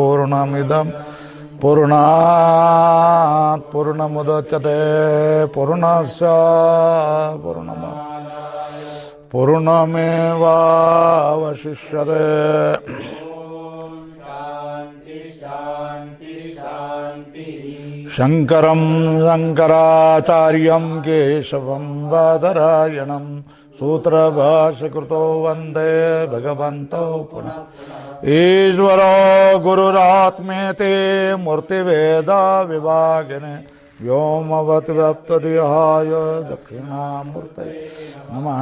पूर्णमिदं पूर्णात् पूर्णमुदच्यते पूर्णस्य पूर्णमेवावशिष्यते। शंकरं शंकराचार्यं केशवं बादरायणं सूत्रभाष्यकृतो वन्दे भगवन्तो पुनः। ईश्वरो गुरुरात्मेति मूर्तिभेदा विभागिने व्योमवद्व्याप्तदेहाय दक्षिणामूर्तये नमः।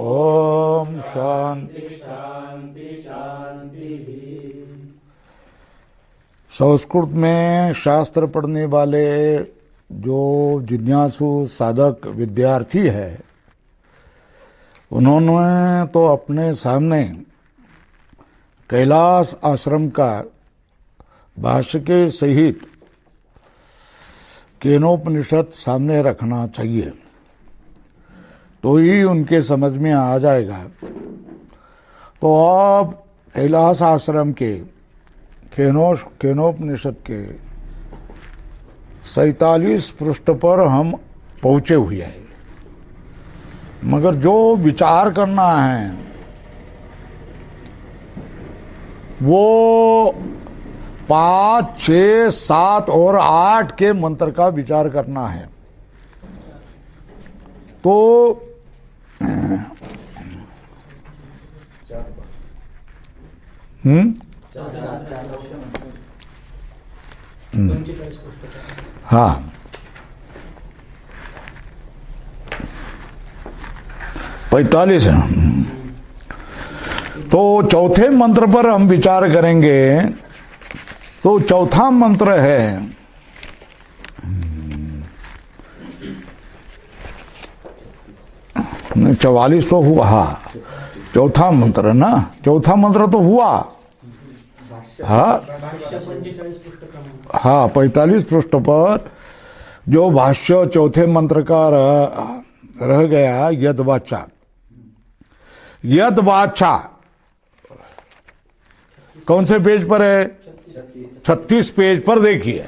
ओम शांति शांति शांति। संस्कृत में शास्त्र पढ़ने वाले जो जिज्ञासु साधक विद्यार्थी है, उन्होंने तो अपने सामने कैलाश आश्रम का भाष्य के सहित केनोपनिषद सामने रखना चाहिए, तो ही उनके समझ में आ जाएगा। तो अब कैलाश आश्रम के केनोपनिषद के 47 पृष्ठ पर हम पहुंचे हुए हैं, मगर जो विचार करना है वो 5, 6, 7 और 8 के मंत्र का विचार करना है। तो हाँ, पैंतालीस है। तो चौथे मंत्र पर हम विचार करेंगे। तो चौथा मंत्र है 44 तो हुआ। हाँ, चौथा मंत्र ना, चौथा मंत्र तो हुआ। हाँ हाँ, 45 पृष्ठ पर जो भाष्य चौथे मंत्र का रह गया, यद्वाचा। यद्वाचा कौन से पेज पर है? 36 पेज पर देखिए।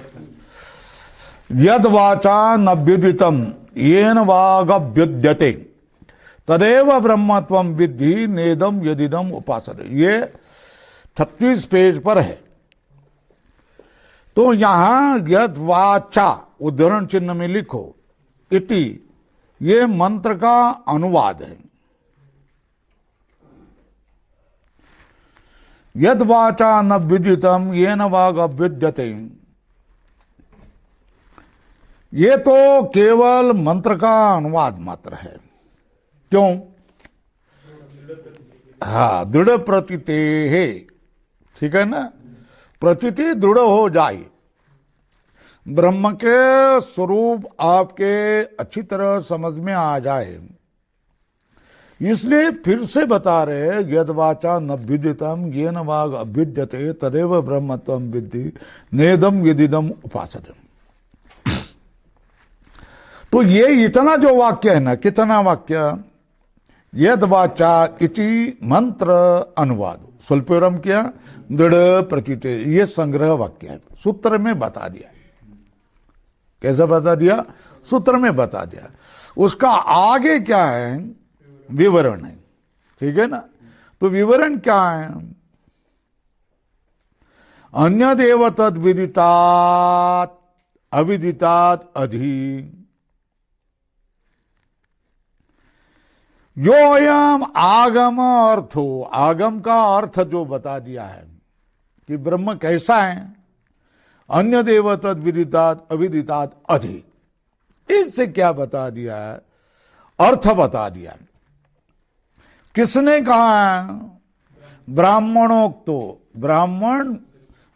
यद्वाचा नभ्युदितम येन वागभ्युद्यते तदेव ब्रह्मत्वं विद्धि नेदम यदिदम उपासते। ये 36 पेज पर है। तो यहां यद्वाचा उद्धरण चिन्ह में लिखो इति, ये मंत्र का अनुवाद है। यद्वाचा न विदितम येन वाग अभ्युद्यते, ये तो केवल मंत्र का अनुवाद मात्र है। क्यों? हाँ, दृढ़ प्रतीते है, ठीक है ना। प्रतीति दृढ़ हो जाए, ब्रह्म के स्वरूप आपके अच्छी तरह समझ में आ जाए, इसलिए फिर से बता रहे यद्वाचा न विदितम येन वाग अभ्युद्यते तदेव ब्रह्मत्वं विद्धि नेदम यदिदम उपासते। तो ये इतना जो वाक्य है ना, कितना वाक्य? यद्वाचा इति मंत्र अनुवाद स्वल्परम किया दृढ़ प्रतीत, ये संग्रह वाक्य है। सूत्र में बता दिया। कैसा बता दिया? सूत्र में बता दिया। उसका आगे क्या है? विवरण है, ठीक है ना। तो विवरण क्या है? अन्य देव तद विदितात अविदितात अधि, यो अयम आगम अर्थो, आगम का अर्थ जो बता दिया है कि ब्रह्म कैसा है। अन्य देव तद विदितात अविदितात अधि, इससे क्या बता दिया है? अर्थ बता दिया। किसने कहा? ब्राह्मणोक्तो, ब्राह्मण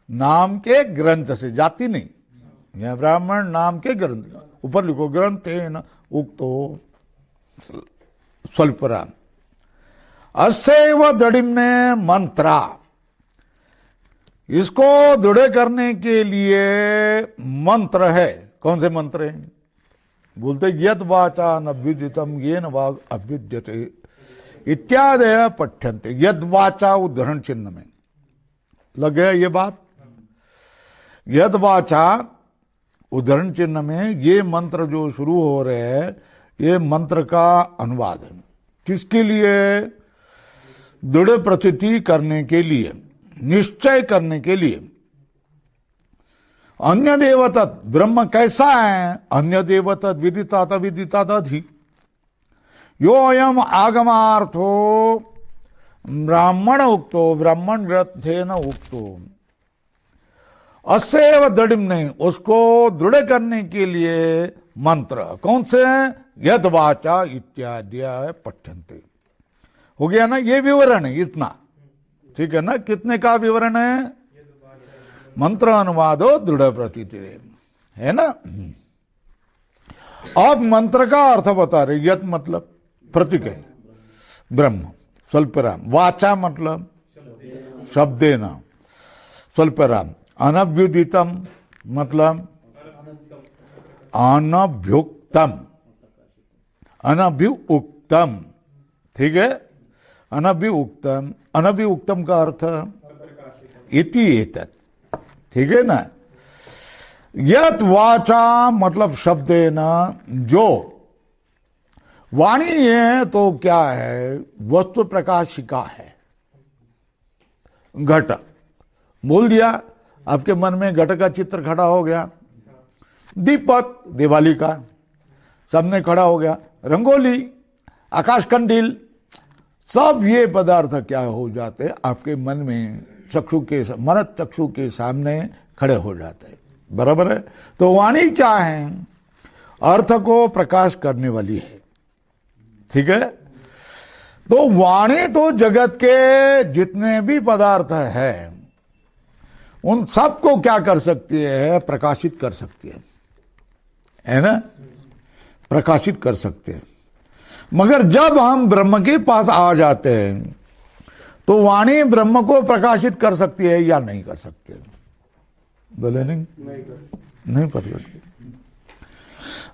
नाम के ग्रंथ से, जाति नहीं, यह ब्राह्मण नाम के ग्रंथ, ऊपर लिखो ग्रंथेन उक्तो स्वल्परा अस्यैव दृढ़िम्ने मंत्रा। इसको दृढ़ करने के लिए मंत्र है। कौन से मंत्र हैं? बोलते यद्वाचा न विदितम येन वाग अभ्युद्यते इत्यादय पठ्यन्ते। यद्वाचा उद्धरण चिन्ह में लग गया ये बात। यद वाचा उदाहरण चिन्ह में ये मंत्र जो शुरू हो रहे हैं, ये मंत्र का अनुवाद है। किसके लिए? दृढ़ प्रतीति करने के लिए, निश्चय करने के लिए। अन्य देवतत्, ब्रह्म कैसा है? अन्य देवतत् विदितात विदितात अधि यो अयम आगमार्थो ब्राह्मण उक्तो ब्राह्मण ग्रंथेन उक्तो असेव दृढ़ नहीं, उसको दृढ़ करने के लिए मंत्र कौन से हैं? यद वाचा इत्यादि पठ्यन्ते। हो गया ना, ये विवरण है इतना, ठीक है ना? कितने का विवरण है? मंत्र अनुवादो दृढ़ प्रतीति, है ना? अब मंत्र का अर्थ बता रहे। यत मतलब प्रतीक है, ब्रह्म स्वल्पराम। वाचा मतलब शब्देन स्वल्पराम। अनभ्युदितम मतलब अनभ्युक्तम, अनभ्युक्तम, ठीक है? अनभ्युक्तम, अनभ्युक्तम का अर्थ इति एतत्, ठीक है ना? यत वाचा मतलब शब्देन, जो वाणी है तो क्या है? वस्तु प्रकाशिका है। घट बोल दिया, आपके मन में घट का चित्र खड़ा हो गया। दीपक दिवाली का सामने खड़ा हो गया। रंगोली, आकाश कंडील, सब ये पदार्थ क्या हो जाते? आपके मन में चक्षु के, मन चक्षु के सामने खड़े हो जाते हैं। बराबर है? तो वाणी क्या है? अर्थ को प्रकाश करने वाली है, ठीक है? तो वाणी तो जगत के जितने भी पदार्थ हैं उन सबको क्या कर सकती है? प्रकाशित कर सकती है ना? प्रकाशित कर सकते हैं। मगर जब हम ब्रह्म के पास आ जाते हैं तो वाणी ब्रह्म को प्रकाशित कर सकती है या नहीं कर सकती है? बोले नहीं कर सकती।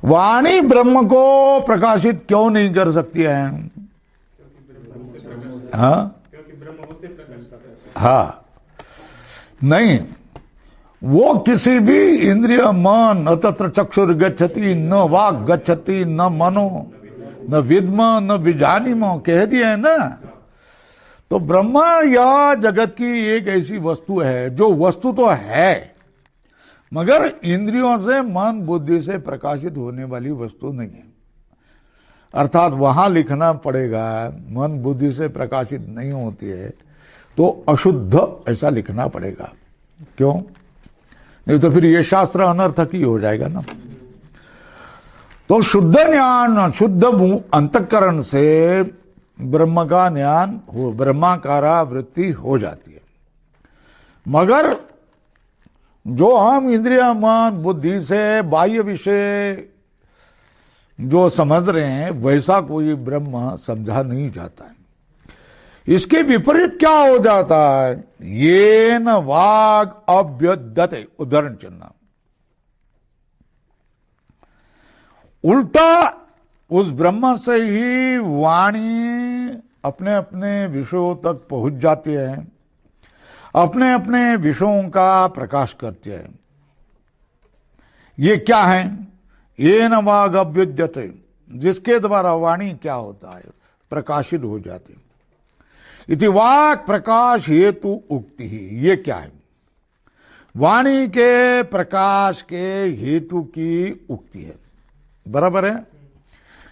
वाणी ब्रह्म को प्रकाशित क्यों नहीं कर सकती है? हाँ, नहीं, वो किसी भी इंद्रिय मन अतत्र चक्षुर गच्छति न वाक् गच्छति न मनो न विद्म न विजानीमो कह दिया है ना। तो ब्रह्म या जगत की एक ऐसी वस्तु है जो वस्तु तो है मगर इंद्रियों से, मन बुद्धि से प्रकाशित होने वाली वस्तु नहीं है। अर्थात वहां लिखना पड़ेगा मन बुद्धि से प्रकाशित नहीं होती है तो अशुद्ध ऐसा लिखना पड़ेगा। क्यों? नहीं तो फिर ये शास्त्र अनर्थक ही हो जाएगा ना। तो शुद्ध ज्ञान, शुद्ध अंतःकरण से ब्रह्म का ज्ञान हो, ब्रह्माकारा वृत्ति हो जाती है। मगर जो हम इंद्रिय मन बुद्धि से बाह्य विषय जो समझ रहे हैं वैसा कोई ब्रह्म समझा नहीं जाता है। इसके विपरीत क्या हो जाता है? येन वाग अभ्युद्यते, उदाहरण चिन्ह, उल्टा उस ब्रह्म से ही वाणी अपने अपने विषयों तक पहुंच जाती है, अपने अपने विषयों का प्रकाश करती है। ये क्या है? येन वाग अभ्युद्यते, जिसके द्वारा वाणी क्या होता है? प्रकाशित हो जाती है। इति वाक् प्रकाश हेतु उक्ति ही, ये क्या है? वाणी के प्रकाश के हेतु की उक्ति है। बराबर है?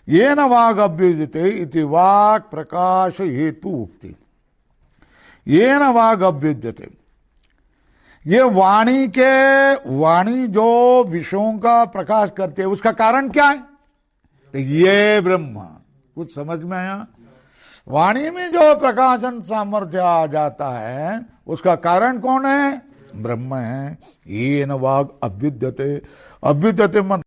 येन वाग अभ्युद्यते इति वाक् प्रकाश हेतु उक्ति। येन वाग अभ्युद्यते, ये वाणी के, वाणी जो विषयों का प्रकाश करते है उसका कारण क्या है? तो ये ब्रह्म। कुछ समझ में आया? वाणी में जो प्रकाशन सामर्थ्य आ जाता है उसका कारण कौन है? ब्रह्म है। येन वाग अभ्युद्यते, अभ्युद्यते मतलब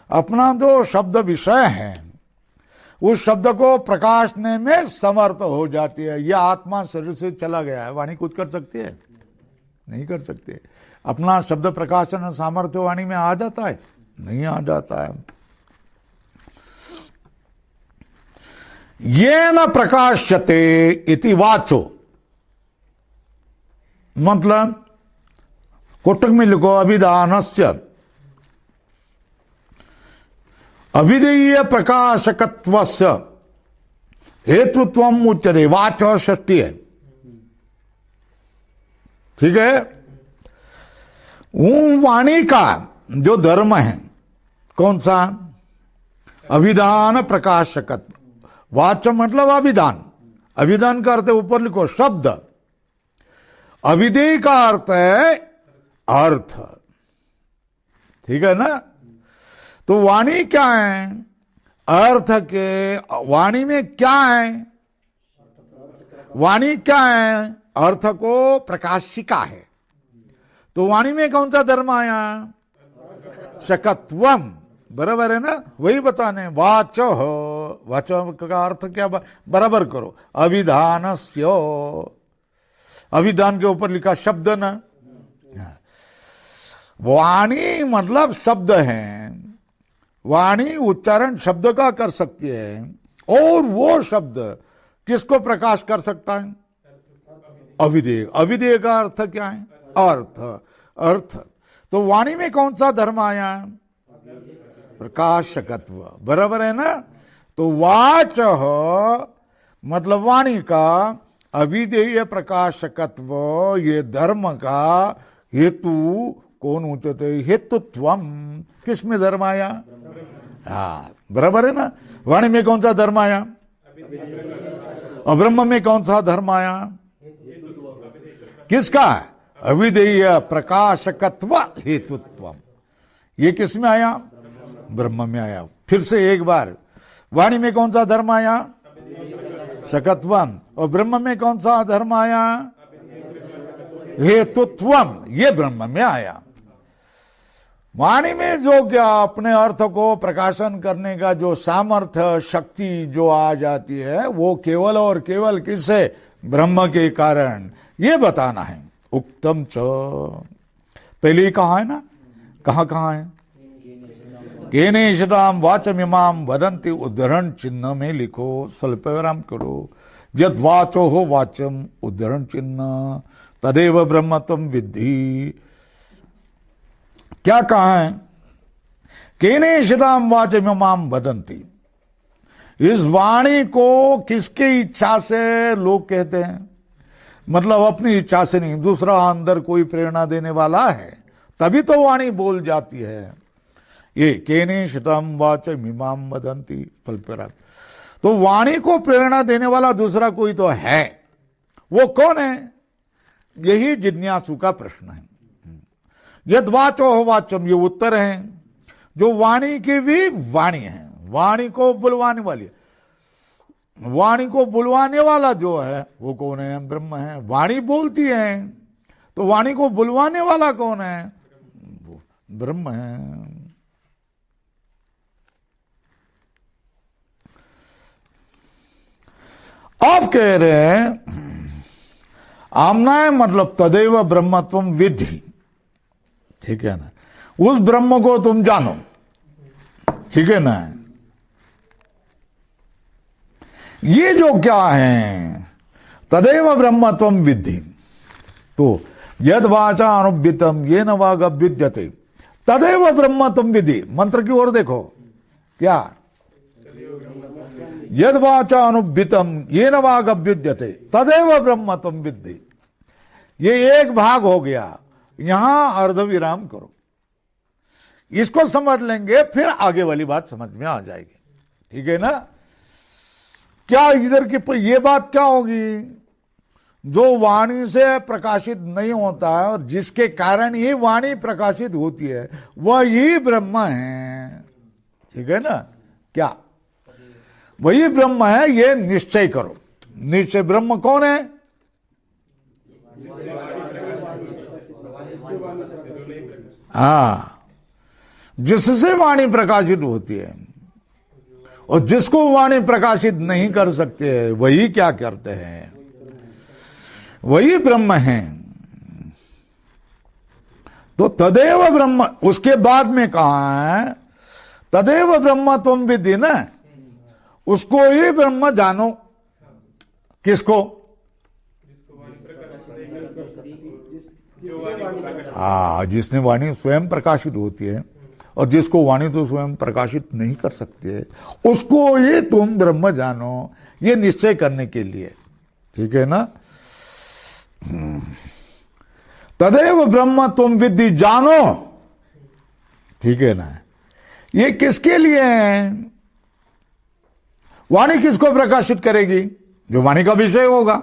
अपना जो शब्द विषय है उस शब्द को प्रकाशने में समर्थ हो जाती है। यह आत्मा शरीर से चला गया है, वाणी कुछ कर सकती है? नहीं कर सकते। अपना शब्द प्रकाशन सामर्थ्य वाणी में आ जाता है? नहीं आ जाता है। ये न प्रकाश्यते इति वाचो, मतलब कोटक में लिखो अभिधानस्य अभिधेय प्रकाशकत्वस्य हेतुत्वम उच्यते। वाच षष्ठी है, ठीक है। वाणी का जो धर्म है कौन सा? अभिधान प्रकाशकत्व। वाच मतलब अभिधान, अभिधान का अर्थ है ऊपर लिखो शब्द, अभिधेय का अर्थ है अर्थ, ठीक है ना। तो वाणी क्या है? अर्थ के वाणी में क्या है? वाणी क्या है? अर्थ को प्रकाशिका है। तो वाणी में कौन सा धर्म आया? शकत्वम, बराबर है ना, वही बताने। वाच वाच का अर्थ क्या? बराबर करो, अभिधानस्य, अभिधान के ऊपर लिखा शब्द ना। वाणी मतलब शब्द है, वाणी उच्चारण शब्द का कर सकती है, और वो शब्द किसको प्रकाश कर सकता है? अभिधेय। अभिधेय का अर्थ क्या है? अर्थ। अर्थ। तो वाणी में कौन सा धर्म आया? प्रकाशकत्व, बराबर है ना। तो वाच मतलब वाणी का अभिधेय प्रकाशकत्व, ये धर्म का हेतु कौन उच्यते? हेतुत्वम। किस में धर्म आया? हाँ, बराबर है ना। वाणी में कौन सा धर्म आया? और ब्रह्म में कौन सा धर्म आया? किसका? अभिधेय प्रकाशकत्व हेतुत्वम। ये किस में आया? ब्रह्म में आया। फिर से एक बार, वाणी में कौन सा धर्म आया? शकत्वम। और ब्रह्म में कौन सा धर्म आया? हेतुत्वम। ये ब्रह्म में आया। वाणी में जो क्या अपने अर्थ को प्रकाशन करने का जो सामर्थ्य, शक्ति जो आ जाती है, वो केवल और केवल किससे? ब्रह्म के कारण। ये बताना है। उक्तम च, पहले ही कहा है ना, कहां है? केनेषदाम वाचमिमाम वदन्ति, उद्धरण चिन्ह में लिखो, स्वल्प विराम करो। यद वाचो हो वाचम, उद्धरण चिन्ह, तदेव ब्रह्मत्वम विद्धि। क्या कहा है? केनेषदाम वाचमिमाम वदन्ति। इस वाणी को किसकी इच्छा से लोग कहते हैं? मतलब अपनी इच्छा से नहीं, दूसरा अंदर कोई प्रेरणा देने वाला है तभी तो वाणी बोल जाती है। ये केनेषितम वाचमिमाम वदन्ति फलपरा। तो वाणी को प्रेरणा देने वाला दूसरा कोई तो है, वो कौन है? यही जिज्ञासु का प्रश्न है। यद वाचो हो वाचम, ये उत्तर है। जो वाणी की भी वाणी है, वाणी को बुलवाने वाली, वाणी को बुलवाने वाला जो है वो कौन है? ब्रह्म है। वाणी बोलती है, तो वाणी को बुलवाने वाला कौन है? वो ब्रह्म है। आप कह रहे हैं आमनाय मतलब तदेव ब्रह्मत्वम विद्धि, ठीक है ना। उस ब्रह्म को तुम जानो, ठीक है ना। ये जो क्या है? तदेव ब्रह्मत्वम विद्धि। तो यद वाचा अनुबितम ये न वाग अभ्युद्यते तदेव ब्रह्मत्वम विद्धि। मंत्र की ओर देखो, क्या? यद वाचा अनुबितम ये न वाग अभ्युद्यते तदेव ब्रह्मत्वम विद्धि। ये एक भाग हो गया, यहां अर्धविराम करो। इसको समझ लेंगे, फिर आगे वाली बात समझ में आ जाएगी, ठीक है ना। क्या इधर की ये बात क्या होगी? जो वाणी से प्रकाशित नहीं होता है और जिसके कारण ही वाणी प्रकाशित होती है, वही ब्रह्म है, ठीक है ना। क्या? वही ब्रह्म है, ये निश्चय करो। निश्चय ब्रह्म कौन है? हाँ, जिससे वाणी प्रकाशित होती है, और जिसको वाणी प्रकाशित नहीं कर सकते वही क्या करते हैं? वही ब्रह्म है। तो तदेव ब्रह्म, उसके बाद में कहा है तदेव ब्रह्म तुम विद्धि ना। उसको ही ब्रह्म जानो। किसको? हाँ, जिसने वाणी स्वयं प्रकाशित होती है, और जिसको वाणी तो स्वयं प्रकाशित नहीं कर सकती है, उसको ही तुम ब्रह्म जानो, ये निश्चय करने के लिए। ठीक है ना? तदेव ब्रह्म तुम विद्धि जानो। ठीक है ना? ये किसके लिए है? वाणी किसको प्रकाशित करेगी? जो वाणी का विषय होगा।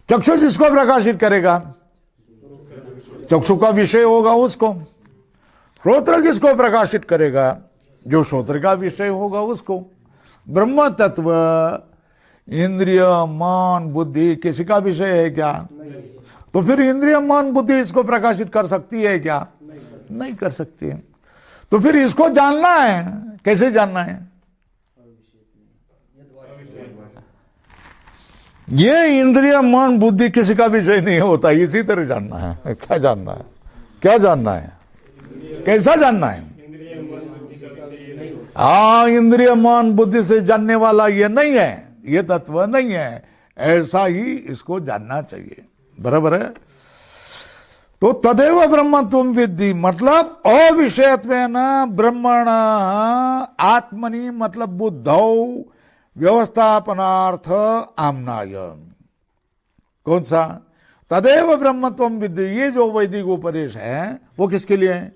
चक्षु जिसको प्रकाशित करेगा, चक्षु का विषय होगा उसको। श्रोत्र किसको प्रकाशित करेगा? जो श्रोत्र का विषय होगा उसको। ब्रह्म तत्व इंद्रिय मन बुद्धि किसी का विषय है क्या? तो फिर इंद्रिय मन बुद्धि इसको प्रकाशित कर सकती है क्या? नहीं कर सकती है। तो फिर इसको जानना है, कैसे जानना है? ये इंद्रिय मन बुद्धि किसी का विषय नहीं होता, इसी तरह जानना है। क्या जानना है? क्या जानना है? कैसा जानना है? हाँ, इंद्रिय मन बुद्धि से जानने वाला ये नहीं है, ये तत्व नहीं है, ऐसा ही इसको जानना चाहिए। बराबर है? तो तदेव ब्रह्म तुम विद्धि मतलब अविषयत्वेन ब्रह्मण आत्मनि मतलब बुद्धौ व्यवस्थापनार्थ आमनाय। कौन सा? तदेव ब्रह्म तुम विद्धि, ये जो वैदिक उपदेश है वो किसके लिए है?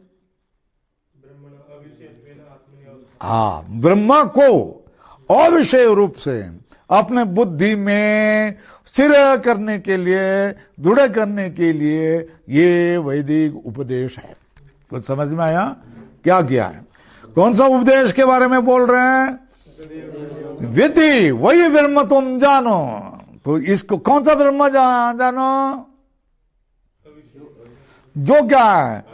हाँ, ब्रह्म को अविषय रूप से अपने बुद्धि में स्थिर करने के लिए, दृढ़ करने के लिए ये वैदिक उपदेश है। कुछ समझ में आया? क्या किया है? कौन सा उपदेश के बारे में बोल रहे हैं? विधि, वही ब्रह्म तुम जानो। तो इसको कौन सा ब्रह्म जानो? जो क्या है?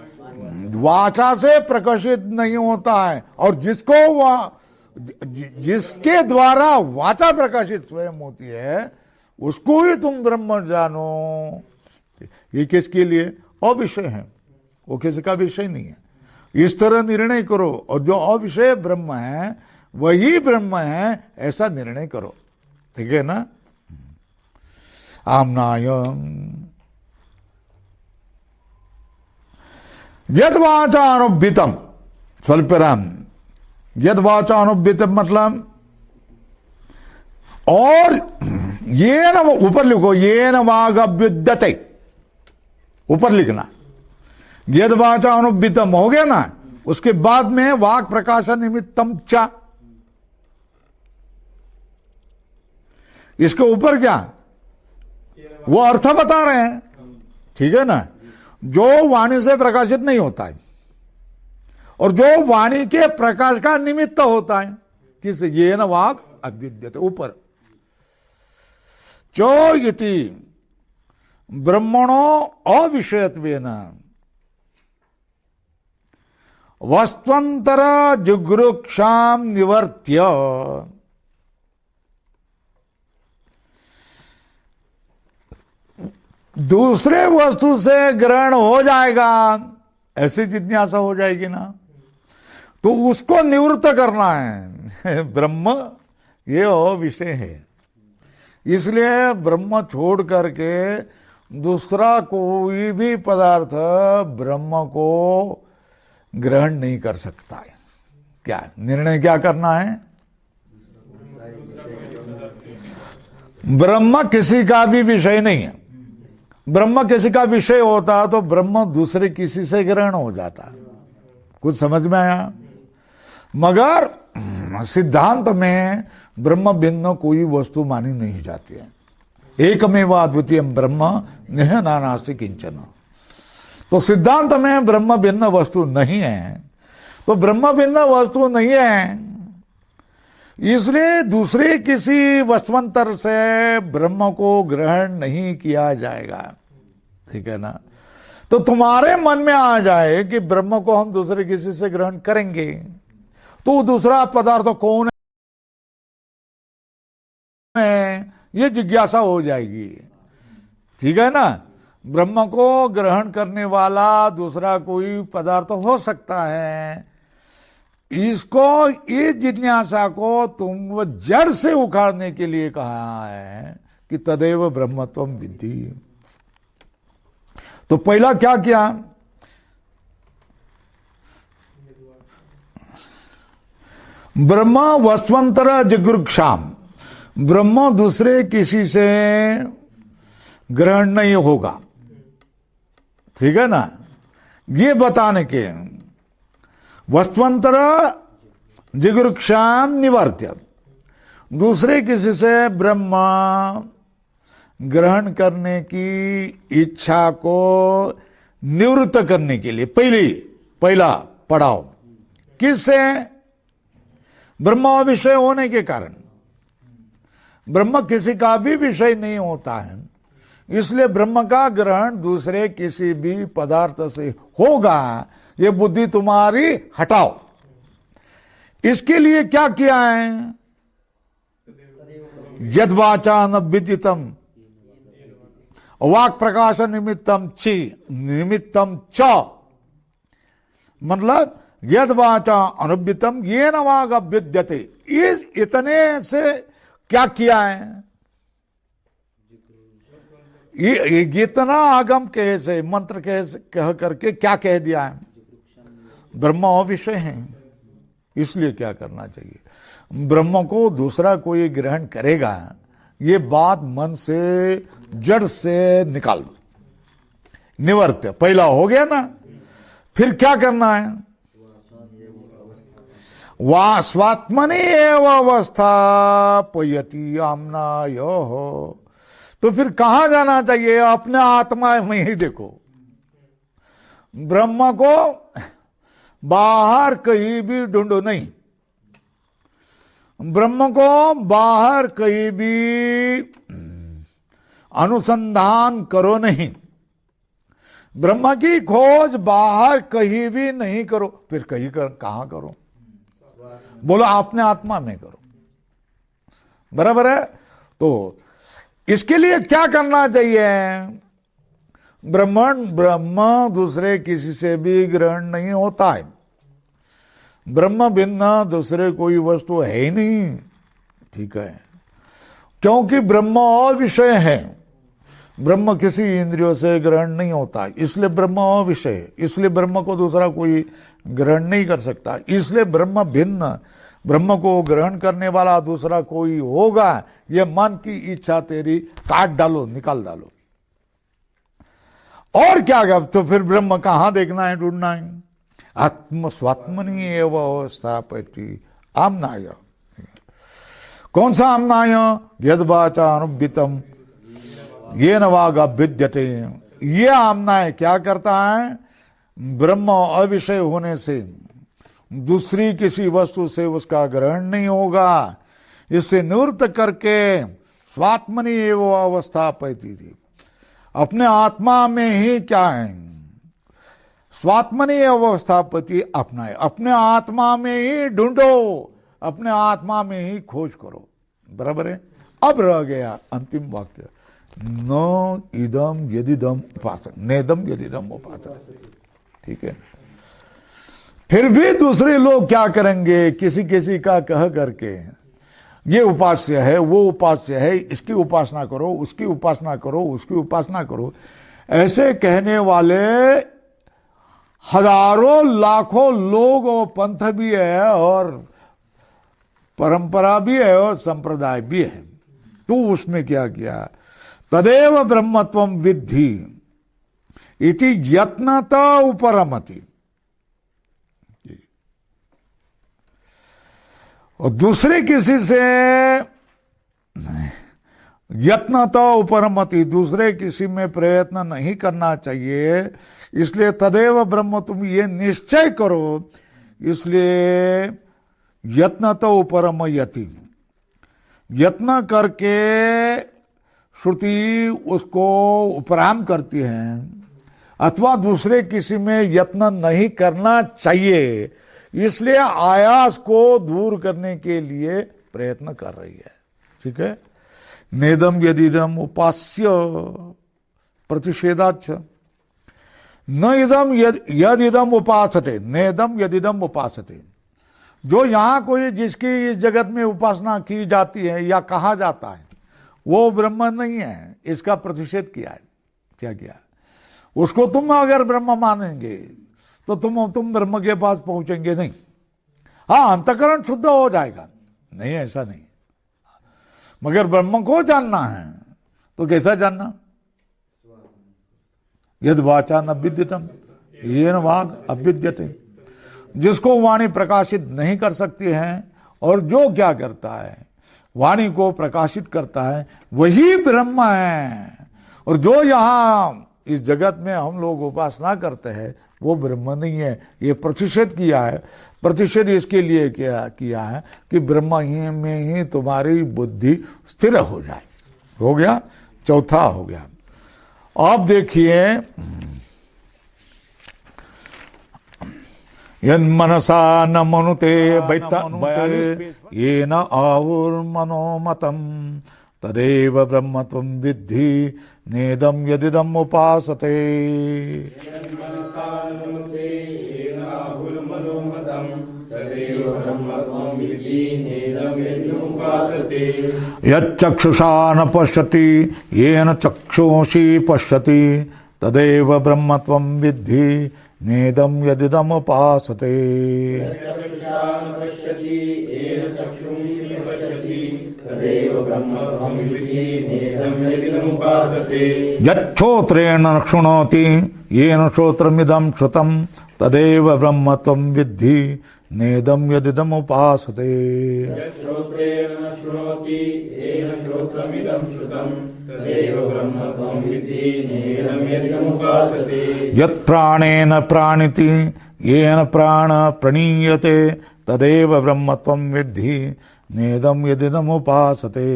वाचा से प्रकाशित नहीं होता है, और जिसके द्वारा वाचा प्रकाशित स्वयं होती है उसको ही तुम ब्रह्म जानो। ये किसके लिए? अविषय है, वो किसी का विषय नहीं है। इस तरह निर्णय करो, और जो अविषय ब्रह्म है वही ब्रह्म है, ऐसा निर्णय करो। ठीक है ना? आमनायम यद वाचानुबितम स्वल्पराम। यद वाचानुबितम मतलब, और ये न, ऊपर लिखो, ये न वाग अभ्युद्यते, ऊपर लिखना। यद वाचानुबितम हो गया ना, उसके बाद में वाक प्रकाशन निमित्तम च, इसके ऊपर क्या? वो अर्थ बता रहे हैं। ठीक है ना? जो वाणी से प्रकाशित नहीं होता है, और जो वाणी के प्रकाश का निमित्त होता है, किस? ये न वाक अभ्युद्यते, ऊपर। चो इति ब्रह्मणो अविषयत्वेन वस्त्वंतर जुगृक्षाम निवर्त्य। दूसरे वस्तु से ग्रहण हो जाएगा, ऐसी जिज्ञासा हो जाएगी ना, तो उसको निवृत्त करना है। ब्रह्म ये विषय है, इसलिए ब्रह्म छोड़ करके दूसरा कोई भी पदार्थ ब्रह्म को ग्रहण नहीं कर सकता है। क्या निर्णय क्या करना है? ब्रह्म किसी का भी विषय नहीं है। ब्रह्म किसी का विषय होता तो ब्रह्म दूसरे किसी से ग्रहण हो जाता। कुछ समझ में आया? मगर सिद्धांत में ब्रह्म भिन्न कोई वस्तु मानी नहीं जाती है। एकमेव अद्वितीय ब्रह्म नेह नानास्ति किंचन। तो सिद्धांत में ब्रह्म भिन्न वस्तु नहीं है, तो ब्रह्म भिन्न वस्तु नहीं है, इसलिए दूसरे किसी वस्तुअंतर से ब्रह्म को ग्रहण नहीं किया जाएगा। ठीक है ना? तो तुम्हारे मन में आ जाए कि ब्रह्म को हम दूसरे किसी से ग्रहण करेंगे, तो दूसरा पदार्थ कौन है, ये जिज्ञासा हो जाएगी। ठीक है ना? ब्रह्म को ग्रहण करने वाला दूसरा कोई पदार्थ हो सकता है, इसको, इस जिज्ञासा को तुम जड़ से उखाड़ने के लिए कहा है कि तदेव ब्रह्मत्वम विद्धि। तो पहला क्या किया? ब्रह्म वस्वंतर जिगुर्क्षाम, ब्रह्म दूसरे किसी से ग्रहण नहीं होगा, ठीक है ना, ये बताने के वस्त्वंतर जिगुर्क्षाम निवर्त्य, दूसरे किसी से ब्रह्म ग्रहण करने की इच्छा को निवृत्त करने के लिए पहला पड़ाव किससे? ब्रह्म विषय होने के कारण। ब्रह्म किसी का भी विषय नहीं होता है, इसलिए ब्रह्म का ग्रहण दूसरे किसी भी पदार्थ से होगा, ये बुद्धि तुम्हारी हटाओ। इसके लिए क्या किया है? यद वाचा न विदितम वाक प्रकाश निमित्तम च, मतलब यद वाचा अनुवितम ये न वाग अभ्युद्यते, इस इतने से क्या किया है? ये इतना आगम कैसे मंत्र कैसे कह करके क्या कह दिया है? ब्रह्म अविषय है, इसलिए क्या करना चाहिए? ब्रह्म को दूसरा कोई ग्रहण करेगा, ये बात मन से जड़ से निकाल दो, निवर्त्य पहला हो गया ना। फिर क्या करना है? वा स्वात्मनि एव अवस्थापयति आम्नायो हो, तो फिर कहां जाना चाहिए? अपने आत्मा में ही देखो। ब्रह्म को बाहर कहीं भी ढूंढो नहीं, ब्रह्म को बाहर कहीं भी अनुसंधान करो नहीं, ब्रह्म की खोज बाहर कहीं भी नहीं करो, फिर कहां करो? बोलो अपने आत्मा में करो, बराबर है। तो इसके लिए क्या करना चाहिए? ब्रह्म दूसरे किसी से भी ग्रहण नहीं होता है, ब्रह्म भिन्न दूसरे कोई वस्तु है ही नहीं, ठीक है, क्योंकि ब्रह्म अविषय है, ब्रह्म किसी इंद्रियों से ग्रहण नहीं होता, इसलिए ब्रह्म अविषय है, इसलिए ब्रह्म को दूसरा कोई ग्रहण नहीं कर सकता, इसलिए ब्रह्म भिन्न, ब्रह्म को ग्रहण करने वाला दूसरा कोई होगा, ये मन की इच्छा तेरी काट डालो, निकाल डालो। और क्या गया? तो फिर ब्रह्म कहां देखना है, ढूंढना है? आत्म स्वात्मनि एव अवस्थापयति आम्नाय। कौन सा आम्नाय? यद वाचा अनुवितम येन वाग अभ्युद्यते। ये आम्नाय क्या करता है? ब्रह्म अविषय होने से दूसरी किसी वस्तु से उसका ग्रहण नहीं होगा, इससे निवृत्त करके स्वात्मनि एव अवस्थापयति, अपने आत्मा में ही क्या है? स्वात्मनि अवस्थापति अपनाए, अपने आत्मा में ही ढूंढो, अपने आत्मा में ही खोज करो, बराबर है। अब रह गया अंतिम वाक्य, न इदम यदिदम उपासना, नेदम यदिदम उपासना, ठीक है। फिर भी दूसरे लोग क्या करेंगे? किसी किसी का कह करके ये उपास्य है, वो उपास्य है, इसकी उपासना करो, उसकी उपासना करो, उसकी उपासना करो, ऐसे कहने वाले हजारों लाखों लोग और पंथ भी है और परंपरा भी है और संप्रदाय भी है। तो उसमें क्या किया? तदेव ब्रह्मत्वम विद्धि इति यत्नता उपरमति। और दूसरे किसी से यत्नता उपरमति, दूसरे किसी में प्रयत्न नहीं करना चाहिए, इसलिए तदेव ब्रह्म, तुम ये निश्चय करो, इसलिए यत्नता उपरमयति, यत्न करके श्रुति उसको उपराम करती है, अथवा दूसरे किसी में यत्न नहीं करना चाहिए, इसलिए आयास को दूर करने के लिए प्रयत्न कर रही है, ठीक है। नेदम यदिदम उपास्य प्रतिषेधाच्च, न इदम यदिदम उपासते, नेदम यदिदम उपासते, जो यहाँ कोई जिसकी इस जगत में उपासना की जाती है या कहा जाता है वो ब्रह्म नहीं है, इसका प्रतिषेध किया है। क्या किया? उसको तुम अगर ब्रह्म मानेंगे तो तुम ब्रह्म के पास पहुंचेंगे नहीं। हाँ, अंतःकरण शुद्ध हो जाएगा, नहीं ऐसा नहीं, मगर ब्रह्म को जानना है तो कैसा जानना? यद वाचा न विद्यतम येन वाग अविद्यते। जिसको वाणी प्रकाशित नहीं कर सकती है और जो क्या करता है वाणी को प्रकाशित करता है वही ब्रह्म है। और जो यहाँ इस जगत में हम लोग उपासना करते हैं वो ब्रह्म नहीं है। ये प्रतिषेध किया है। प्रतिषेध इसके लिए किया है कि ब्रह्म ही में ही तुम्हारी बुद्धि स्थिर हो जाए। हो गया, चौथा हो गया। अब देखिए, यन्मनसा न मनुते येन आहुर्मनोमतं तदेव ब्रह्मत्वं विद्धि नेदं यदिदम् उपासते। यच्चक्षुषा न पश्यति येन चक्षुषी पश्यति तदेव ब्रह्मत्वं विद्धि नेदं यदिदम् उपासते। यच्छ्रोत्रेण शृणोति येन श्रोत्रमिदं श्रुतं तदेव ब्रह्मत्वं विद्धि नेदं यदिदम् उपासते। यत्प्राणेन प्राणिति येन प्राण प्रणीयते तदेव ब्रह्मत्वं विद्धि नेदं यदिदम् उपासते।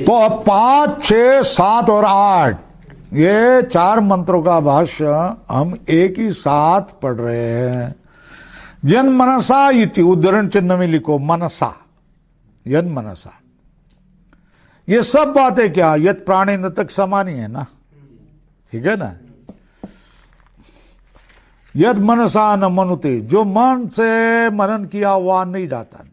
तो अब 5, 6, 7 और 8 ये 4 मंत्रों का भाष्य हम एक ही साथ पढ़ रहे हैं। यन मनसा इति उद्धरण चिन्ह में लिखो, मनसा, यन मनसा। ये सब बातें क्या यद प्राणेन तक समान ही है ना, ठीक है ना। यद मनसा न मनुते, जो मन से मनन किया हुआ नहीं जाता।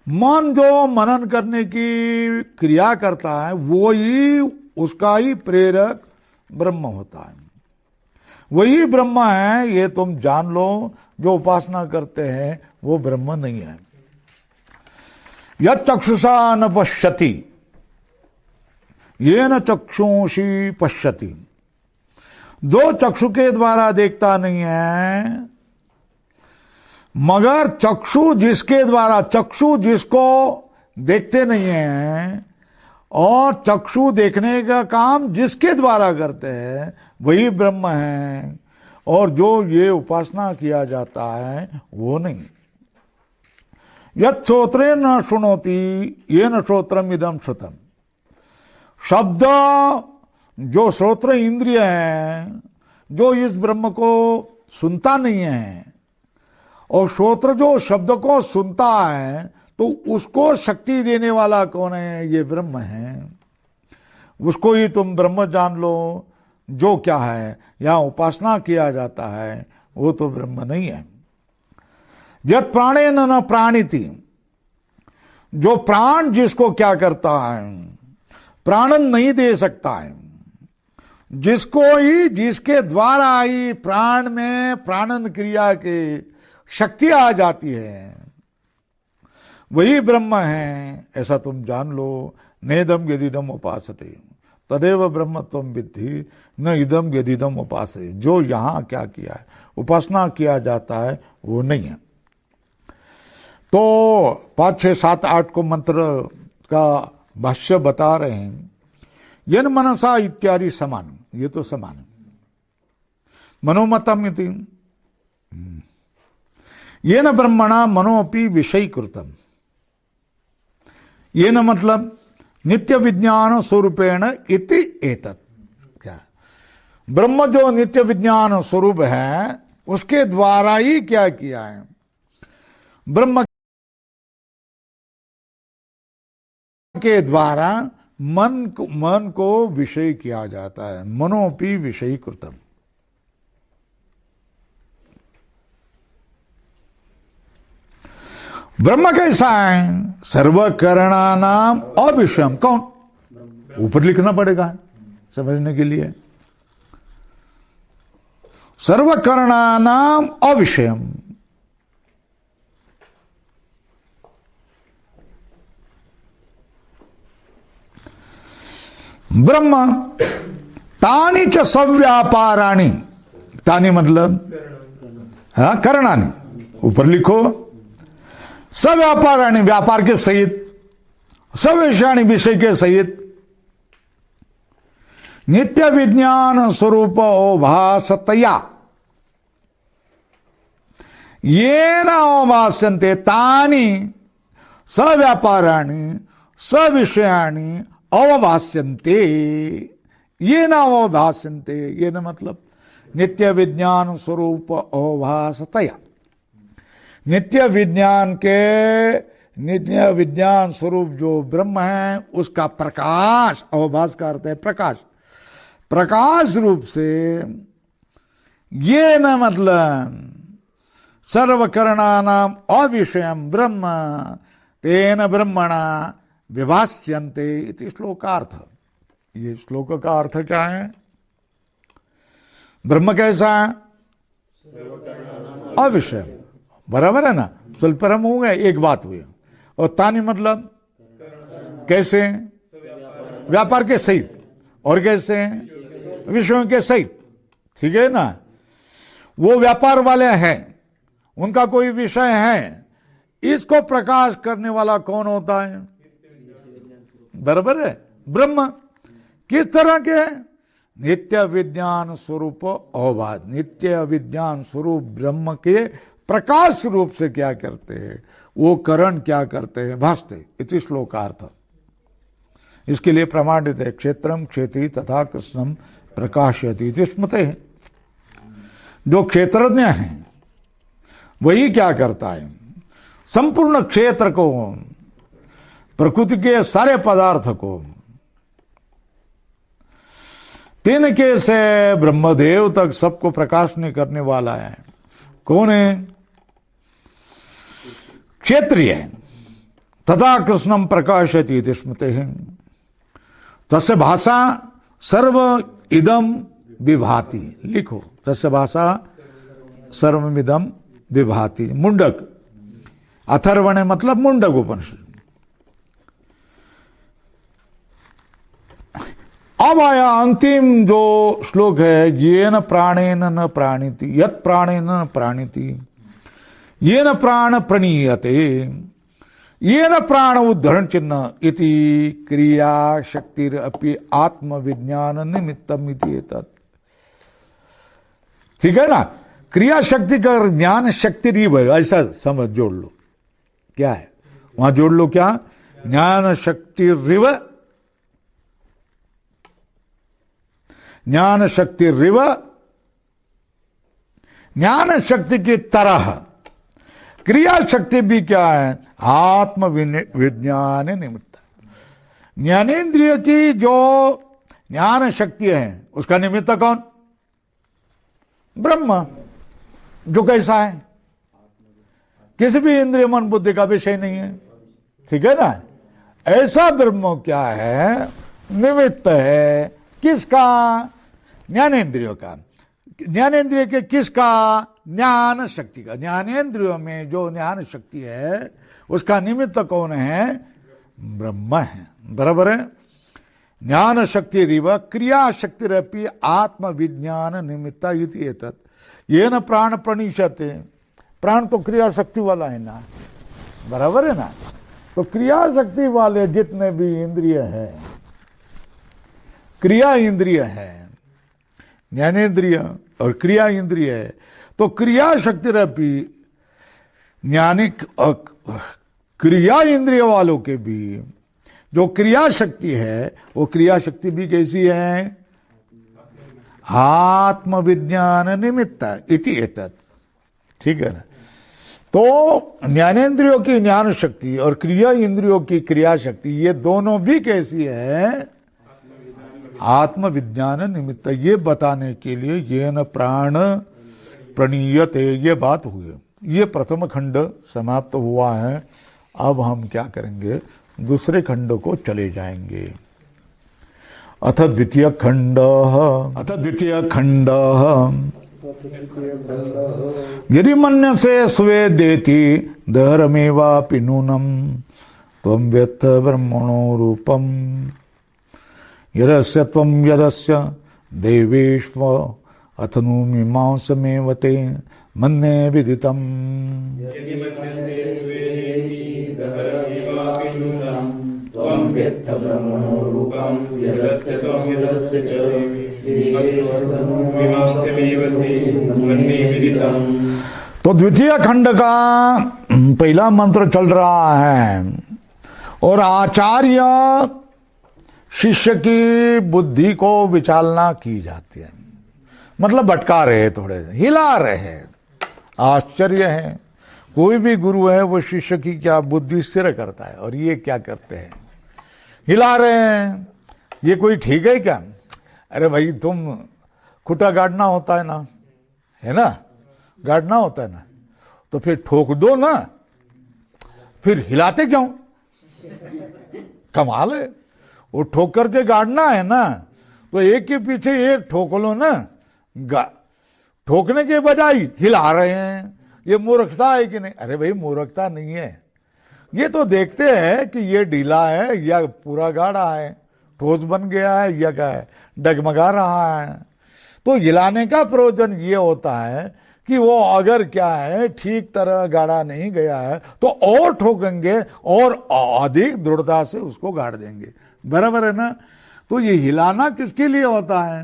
मन जो मनन करने की क्रिया करता है वो ही उसका ही प्रेरक ब्रह्म होता है, वही ब्रह्म है। ये तुम जान लो, जो उपासना करते हैं वो ब्रह्म नहीं है। यद चक्षुषा न पश्यति येन चक्षुषी पश्यति, जो चक्षु के द्वारा देखता नहीं है, मगर चक्षु जिसके द्वारा, चक्षु जिसको देखते नहीं है और चक्षु देखने का काम जिसके द्वारा करते हैं वही ब्रह्म है। और जो ये उपासना किया जाता है वो नहीं। यत् श्रोत्रे न शृणोति येन श्रोत्रम इदम श्रुतम, शब्द जो श्रोत्र इंद्रिय है, जो इस ब्रह्म को सुनता नहीं है, और श्रोत्र जो शब्द को सुनता है तो उसको शक्ति देने वाला कौन है? ये ब्रह्म है। उसको ही तुम ब्रह्म जान लो। जो क्या है यहाँ उपासना किया जाता है वो तो ब्रह्म नहीं है। यत् प्राणेन न प्राणिति, जो प्राण जिसको क्या करता है, प्राणन नहीं दे सकता है, जिसको ही, जिसके द्वारा ही प्राण में प्राणन क्रिया के शक्ति आ जाती है वही ब्रह्म है, ऐसा तुम जान लो। नेदम यदिदम उपासते तदेव ब्रह्मत्वं विद्धि न इदम यदिदम उपासते। जो यहाँ क्या किया है, उपासना किया जाता है वो नहीं है। तो 5, 6, 7, 8 को मंत्र का भाष्य बता रहे हैं। यन मनसा इत्यादि समान, ये तो समान है। मनोमतम इति येन ब्रह्मणा मनोपि विषयीकृतम, ये न मतलब नित्य विज्ञान स्वरूपेण इति एतत्। क्या ब्रह्म जो नित्य विज्ञान स्वरूप है उसके द्वारा ही क्या किया है, ब्रह्म के द्वारा मन को विषय किया जाता है। मनोपि विषयी कृतम। ब्रह्म कैसा है? सर्वकरणानाम अविषयम। कौन? ऊपर लिखना पड़ेगा समझने के लिए। सर्वकरणानाम अविषयम। ब्रह्म तानी च सव्यापाराणी। तानी मतलब करणानी। ऊपर लिखो सव्यापाराणी, व्यापार के सहित, सविषयाणी, विषय के सहित, नित्य विज्ञान स्वरूप भासतया येन अवभास्यन्ते तानि सव्यापाराणि सविषयाणि अवभास्यन्ते। येन अवभास्यन्ते, येन मतलब नित्य विज्ञान स्वरूप अवभासतया। नित्य विज्ञान स्वरूप जो ब्रह्म है उसका प्रकाश, अवभास का अर्थ है प्रकाश, प्रकाश रूप से ये न मतलब सर्वकरणानाम अविषयम ब्रह्म तेन ब्रह्मणा विभास्यन्ते इति श्लोकार्थ। ये श्लोक का अर्थ क्या है? ब्रह्म कैसा है? अविषय। बराबर है ना? स्वल्परम हो गया, एक बात हुई। और तानी मतलब कैसे? व्यापार के सहित। और कैसे? विषयों के सहित। ठीक है ना? वो व्यापार वाले हैं, उनका कोई विषय है, इसको प्रकाश करने वाला कौन होता है? बराबर है, ब्रह्म। किस तरह के? नित्य विज्ञान स्वरूप अवभास। नित्य विज्ञान स्वरूप ब्रह्म के प्रकाश रूप से क्या करते हैं? वो करण क्या करते हैं? भासते। इति श्लोकार्थ। इसके लिए प्रमाणित है क्षेत्रम क्षेत्री तथा कृष्णम प्रकाशयति इति स्मृते है। जो क्षेत्रज्ञ है वही क्या करता है? संपूर्ण क्षेत्र को, प्रकृति के सारे पदार्थ को तिनके से ब्रह्मदेव तक सबको प्रकाशने करने वाला है। कौन है? क्षेत्रीय। तथा कृष्णम प्रकाशयति इति स्मृते है। तस्य भाषा सर्व इदम विभाति। लिखो तस्य भाषा सर्वमिदम विभाति। मुंडक, अथर्वण मतलब मुंडक उपनिषद। अब आया अंतिम जो श्लोक है, येन प्राणेन न प्राणिति, यत् प्राणेन न प्राणिति, येन प्राण प्रणीयते, येन प्राण उद्धरण चिन्ह इति क्रिया शक्तिर अपि आत्मविज्ञान निमित्तम इति एतत्। ठीक है ना? क्रिया शक्ति का ज्ञान शक्ति रिव, ऐसा समझ जोड़ लो। क्या है वहां? जोड़ लो क्या? ज्ञान शक्ति रिव, ज्ञान शक्ति रिव, ज्ञान शक्ति की तरह क्रिया शक्ति भी क्या है? आत्म विज्ञान निमित्त। ज्ञानेन्द्रिय की जो ज्ञान शक्ति है उसका निमित्त कौन? ब्रह्म। जो कैसा है? किसी भी इंद्रिय मन बुद्धि का विषय नहीं है। ठीक है ना? ऐसा ब्रह्म क्या है? निमित्त है। किसका? ज्ञानेन्द्रियों का। ज्ञानेन्द्रिय के किसका? ज्ञान शक्ति का। ज्ञानेन्द्रियों में जो ज्ञान शक्ति है उसका निमित्त कौन है? ब्रह्म है। बराबर है? ज्ञान शक्ति रिव क्रिया शक्तिरपि आत्म विज्ञान निमित्त इति एतत्। येन प्राण प्रणीशते। प्राण तो क्रिया शक्ति वाला है ना? बराबर है ना? तो क्रिया शक्ति वाले जितने भी इंद्रिय है, क्रिया इंद्रिय है, ज्ञानेन्द्रिय और क्रिया इंद्रिय है, तो क्रिया शक्ति रपी ज्ञानिक क्रिया इंद्रिय वालों के भी जो क्रिया शक्ति है वो क्रिया शक्ति भी कैसी है? आत्मविज्ञान निमित्त इति एतत्। ठीक है ना? तो ज्ञानेंद्रियों की ज्ञान शक्ति और क्रिया इंद्रियों की क्रिया शक्ति, ये दोनों भी कैसी है? आत्मविज्ञान निमित्त। ये बताने के लिए ये न प्राण प्रणीयते, ये बात हुई। ये प्रथम खंड समाप्त हुआ है। अब हम क्या करेंगे? दूसरे खंड को चले जाएंगे। अथ द्वितीय खंड। यदि मन्यसे स्वेदेति दहरमेवापि नूनम त्वं व्यथ ब्रह्मणो रूपम यदस्य त्वं यदस्य देवेष्व अथनु मीमांसमेव ते मन्ये विदितम्। तो द्वितीय खंड का पहला मंत्र चल रहा है और आचार्य शिष्य की बुद्धि को विचालना की जाती है, मतलब भटका रहे, थोड़े हिला रहे हैं। आश्चर्य है, कोई भी गुरु है वो शिष्य की क्या बुद्धि स्थिर करता है, और ये क्या करते हैं? हिला रहे हैं। ये कोई ठीक है क्या? अरे भाई, तुम खुटा गाड़ना होता है ना, है ना, गाड़ना होता है ना, तो फिर ठोक दो ना, फिर हिलाते क्यों? कमाल है। वो ठोक करके गाड़ना है ना, तो एक के पीछे एक ठोक लो ना। ठोकने के बजाय हिला रहे हैं। ये मूर्खता है कि नहीं? अरे भाई, मूर्खता नहीं है। ये तो देखते हैं कि ये ढीला है या पूरा गाढ़ा है, ठोस बन गया है या क्या है, डगमगा रहा है। तो हिलाने का प्रयोजन ये होता है कि वो अगर क्या है, ठीक तरह गाड़ा नहीं गया है तो और ठोकेंगे और अधिक दृढ़ता से उसको गाड़ देंगे। बराबर है ना? तो ये हिलाना किसके लिए होता है?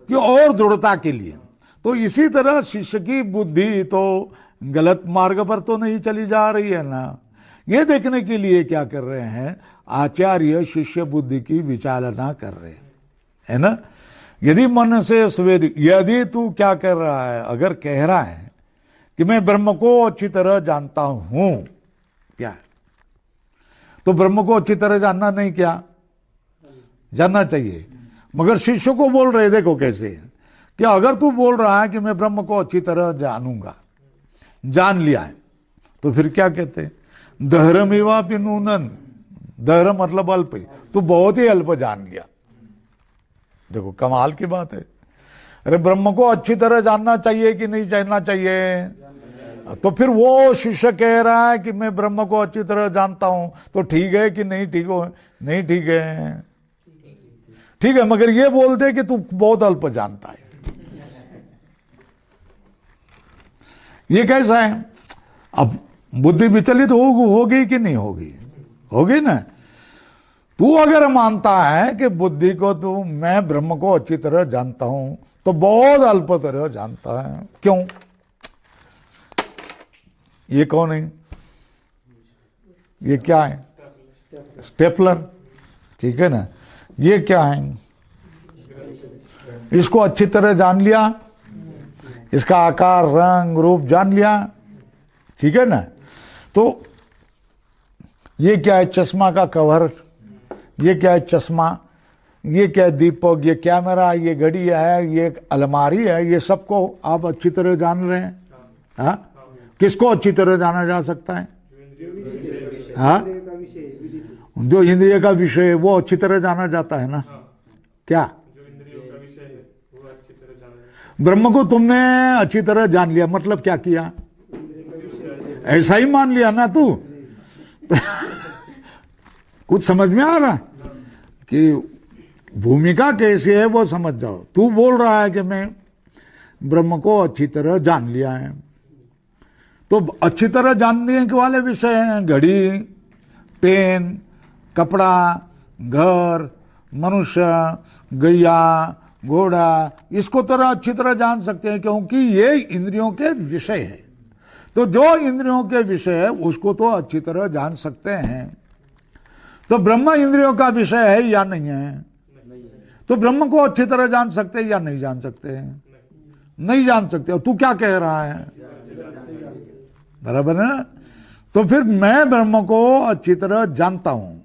कि और दृढ़ता के लिए। तो इसी तरह शिष्य की बुद्धि तो गलत मार्ग पर तो नहीं चली जा रही है ना, ये देखने के लिए क्या कर रहे हैं? आचार्य शिष्य बुद्धि की विचालना कर रहे हैं, है ना। यदि मन से स्वेद, यदि तू क्या कर रहा है? अगर कह रहा है कि मैं ब्रह्म को अच्छी तरह जानता हूं, क्या है? तो ब्रह्म को अच्छी तरह जानना नहीं, क्या जानना चाहिए? मगर शिष्य को बोल रहे, देखो कैसे कि अगर तू बोल रहा है कि मैं ब्रह्म को अच्छी तरह जानूंगा, जान लिया है, तो फिर क्या कहते हैं? दहरमेवापि नूनम। दहर मतलब अल्प ही, तू बहुत ही अल्प जान लिया। देखो कमाल की बात है। अरे ब्रह्म को अच्छी तरह जानना चाहिए कि नहीं जानना चाहिए? तो फिर वो शिष्य कह रहा है कि मैं ब्रह्म को अच्छी तरह जानता हूं, तो ठीक है कि नहीं? ठीक हो? नहीं ठीक है, ठीक है, मगर ये बोल दे कि तू बहुत अल्प जानता है। ये कैसा है? अब बुद्धि विचलित होगी कि नहीं होगी? होगी ना। तू अगर मानता है कि बुद्धि को तू मैं ब्रह्म को अच्छी तरह जानता हूं, तो बहुत अल्प तरह जानता है। क्यों? ये कौन है? ये क्या है? स्टेपलर, ठीक है ना। ये क्या है? इसको अच्छी तरह जान लिया, इसका आकार रंग रूप जान लिया, ठीक है ना। तो ये क्या है? चश्मा का कवर। ये क्या है? चश्मा। ये क्या है? दीपक। ये कैमरा, ये घड़ी है, ये अलमारी है। ये सबको आप अच्छी तरह जान रहे हैं। हाँ, किसको अच्छी तरह जाना जा सकता है? हाँ, जो इंद्रिय का विषय है वो अच्छी तरह जाना जाता है ना। क्या? ब्रह्म को तुमने अच्छी तरह जान लिया, मतलब क्या किया? ऐसा ही मान लिया ना तू। कुछ समझ में आ रहा कि भूमिका कैसी है वो समझ जाओ। तू बोल रहा है कि मैं ब्रह्म को अच्छी तरह जान लिया है, तो अच्छी तरह जानने के वाले विषय हैं घड़ी, पेन, कपड़ा, घर, मनुष्य, गैया, घोड़ा। इसको तरह अच्छी तरह जान सकते हैं क्योंकि ये इंद्रियों के विषय है। तो जो इंद्रियों के विषय है उसको तो अच्छी तरह जान सकते हैं। तो ब्रह्म इंद्रियों का विषय है या नहीं है? तो ब्रह्म को अच्छी तरह जान सकते हैं या नहीं जान सकते हैं? नहीं जान सकते। और तू क्या कह रहा है? बराबर है ना? तो फिर मैं ब्रह्म को अच्छी तरह जानता हूं,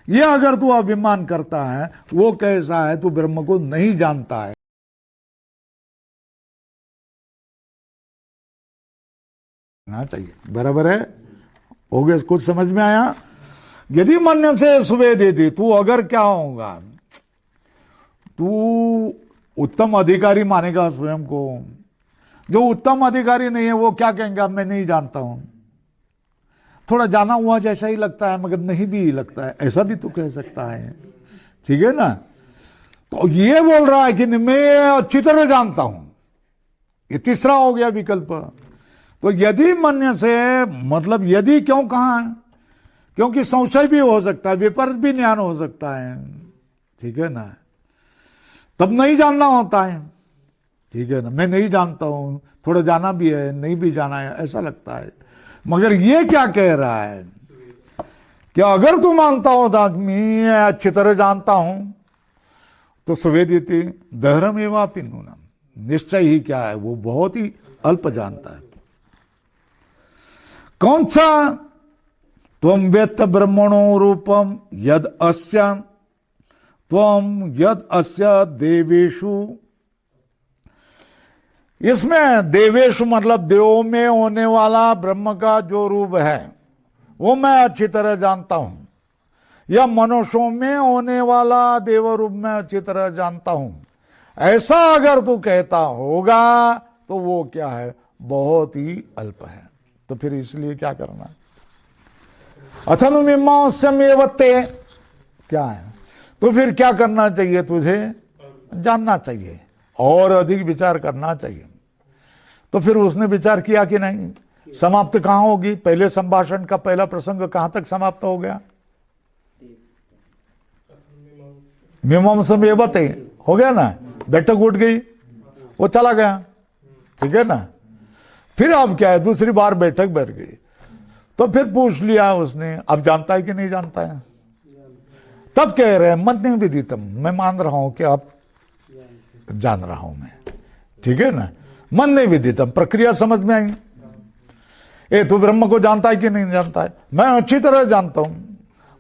ये अगर तू अभिमान करता है वो कैसा है, तू ब्रह्म को नहीं जानता है ना चाहिए। बराबर है? हो गया? कुछ समझ में आया? यदि मन से सुवेदिति, तू अगर क्या होगा, तू उत्तम अधिकारी मानेगा स्वयं को। जो उत्तम अधिकारी नहीं है वो क्या कहेंगे, मैं नहीं जानता हूं, थोड़ा जाना हुआ जैसा ही लगता है मगर नहीं भी लगता है, ऐसा भी तू कह सकता है। ठीक है ना? तो ये बोल रहा है कि मैं अच्छी तरह जानता हूं, ये तीसरा हो गया विकल्प। तो यदि मन्य से मतलब यदि क्यों कहा है? क्योंकि संशय भी हो सकता है, विपरीत भी ज्ञान हो सकता है। ठीक है ना? तब नहीं जानना होता है। ठीक है ना? मैं नहीं जानता हूं, थोड़ा जाना भी है, नहीं भी जाना है, ऐसा लगता है। मगर ये क्या कह रहा है कि अगर तू मानता हो था मैं अच्छी तरह जानता हूं, तो सुवेदिति दहरम एवापि नूनम, निश्चय ही क्या है, वो बहुत ही अल्प जानता है। कौन सा? त्वं वेत्त ब्रह्मणो रूपम यद अस्य, त्वं यद अस्य देवेषु। इसमें देवेषु मतलब देवों में होने वाला ब्रह्म का जो रूप है वो मैं अच्छी तरह जानता हूं, या मनुष्यों में होने वाला देव रूप मैं अच्छी तरह जानता हूं, ऐसा अगर तू कहता होगा तो वो क्या है, बहुत ही अल्प है। तो फिर इसलिए क्या करना? अथनु मीमांस्यमेवते, क्या है? तो फिर क्या करना चाहिए? तुझे जानना चाहिए और अधिक विचार करना चाहिए। तो फिर उसने विचार किया कि नहीं? समाप्त कहां होगी? पहले संभाषण का पहला प्रसंग कहां तक समाप्त हो गया? मीमांस्यमेवते हो गया ना, बैठक उठ गई, वो चला गया। ठीक है ना? फिर अब क्या है, दूसरी बार बैठक बैठ गई, तो फिर पूछ लिया उसने, अब जानता है कि नहीं जानता है? तब कह रहे हैं मन्ये विदितम, मैं मान रहा हूं कि अब जान रहा हूं मैं। ठीक है ना? मन्ये विदितम, प्रक्रिया समझ में आई? ए तू ब्रह्म को जानता है कि नहीं जानता है? मैं अच्छी तरह जानता हूं।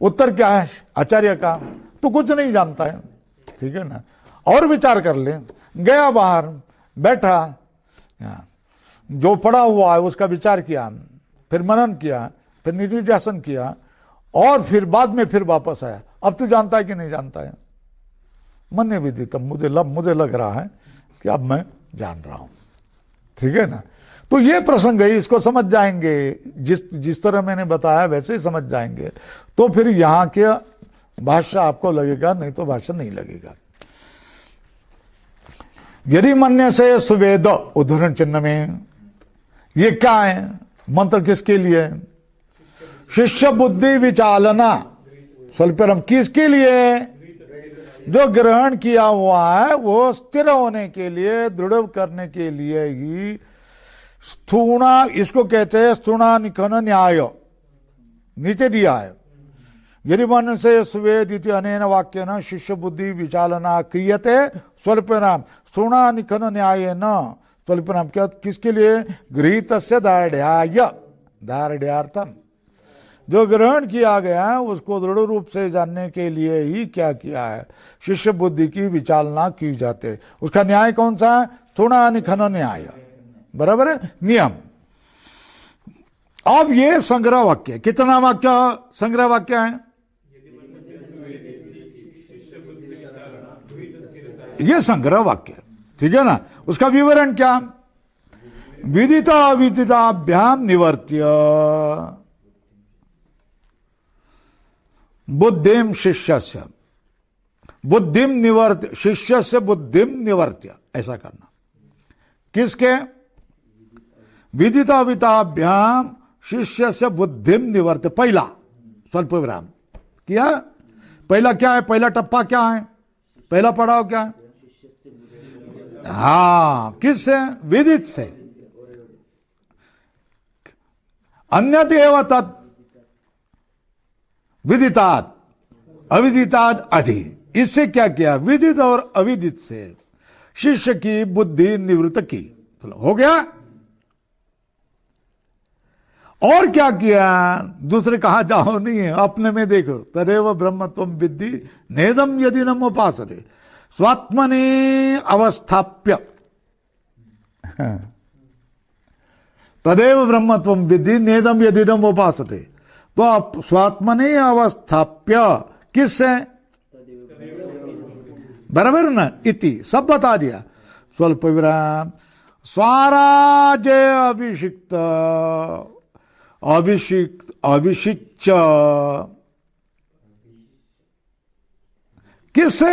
उत्तर क्या है आचार्य का? तू कुछ नहीं जानता है। ठीक है ना? और विचार कर ले। गया बाहर, बैठा, जो पढ़ा हुआ है उसका विचार किया, फिर मनन किया, फिर निधिध्यासन किया, और फिर बाद में फिर वापस आया। अब तू जानता है कि नहीं जानता है? मन्ये विदितम, मुझे लग रहा है कि अब मैं जान रहा हूं। ठीक है ना? तो ये प्रसंग है, इसको समझ जाएंगे, जिस तरह मैंने बताया वैसे ही समझ जाएंगे, तो फिर यहां के भाष्य आपको लगेगा, नहीं तो भाष्य नहीं लगेगा। यदि मन्य से सुवेद, उद्धरण चिन्ह में ये क्या है? मंत्र किसके लिए? शिष्य बुद्धि विचालना स्वल्परम, किसके लिए? जो ग्रहण किया हुआ है वो स्थिर होने के लिए, दृढ़ करने के लिए ही स्थूणा, इसको कहते हैं स्थूणा निखन न्याय, नीचे दिया है। यदि मन से सुवेद इति अनेन वाक्येन शिष्य बुद्धि विचालना क्रियते स्वल्पनाम स्थूणा निखन न्याय न स्वल्पनाम, क्या किसके लिए? गृहीतस्य दार्ढ्याय, दार्ढ्यार्थम, जो ग्रहण किया गया है उसको दृढ़ रूप से जानने के लिए ही क्या किया है, शिष्य बुद्धि की विचालना की जाते। उसका न्याय कौन सा है? स्थूणा निखन न्याय, बराबर है, नियम। अब ये संग्रह वाक्य, कितना वाक्य संग्रह वाक्य है? ये संग्रह वाक्य। ठीक है ना? उसका विवरण क्या? विदिता अविदिताभ्याम निवर्त्य बुद्धिम शिष्यस्य, बुद्धिम निवर्त्य, शिष्यस्य बुद्धिम निवर्त्य, ऐसा करना। किसके? विदिता अविदिताभ्याम शिष्यस्य बुद्धिम निवर्त्य, पहला स्वल्प विराम किया। पहला क्या है? पहला टप्पा क्या है? पहला पड़ाव क्या है? हाँ, किससे? विदित से। अन्यत एव तत् विदितात अविदितात अधि, इससे क्या किया? विदित और अविदित से शिष्य की बुद्धि निवृत्त की। हो गया? और क्या किया, दूसरे कहा जाओ नहीं है, अपने में देखो। तदेव ब्रह्मत्वम विद्धि नेदम यदि नम उपासते स्वात्मने अवस्थाप्य। तदेव ब्रह्मत्वम विद्धि नेदम यदि नम उपासते, तो आप स्वात्मने अवस्थाप्य किससे, बराबर ना, इति सब बता दिया। स्वल्प विराम स्वाराज्य अभिषिक्त अभिषिच्च किससे,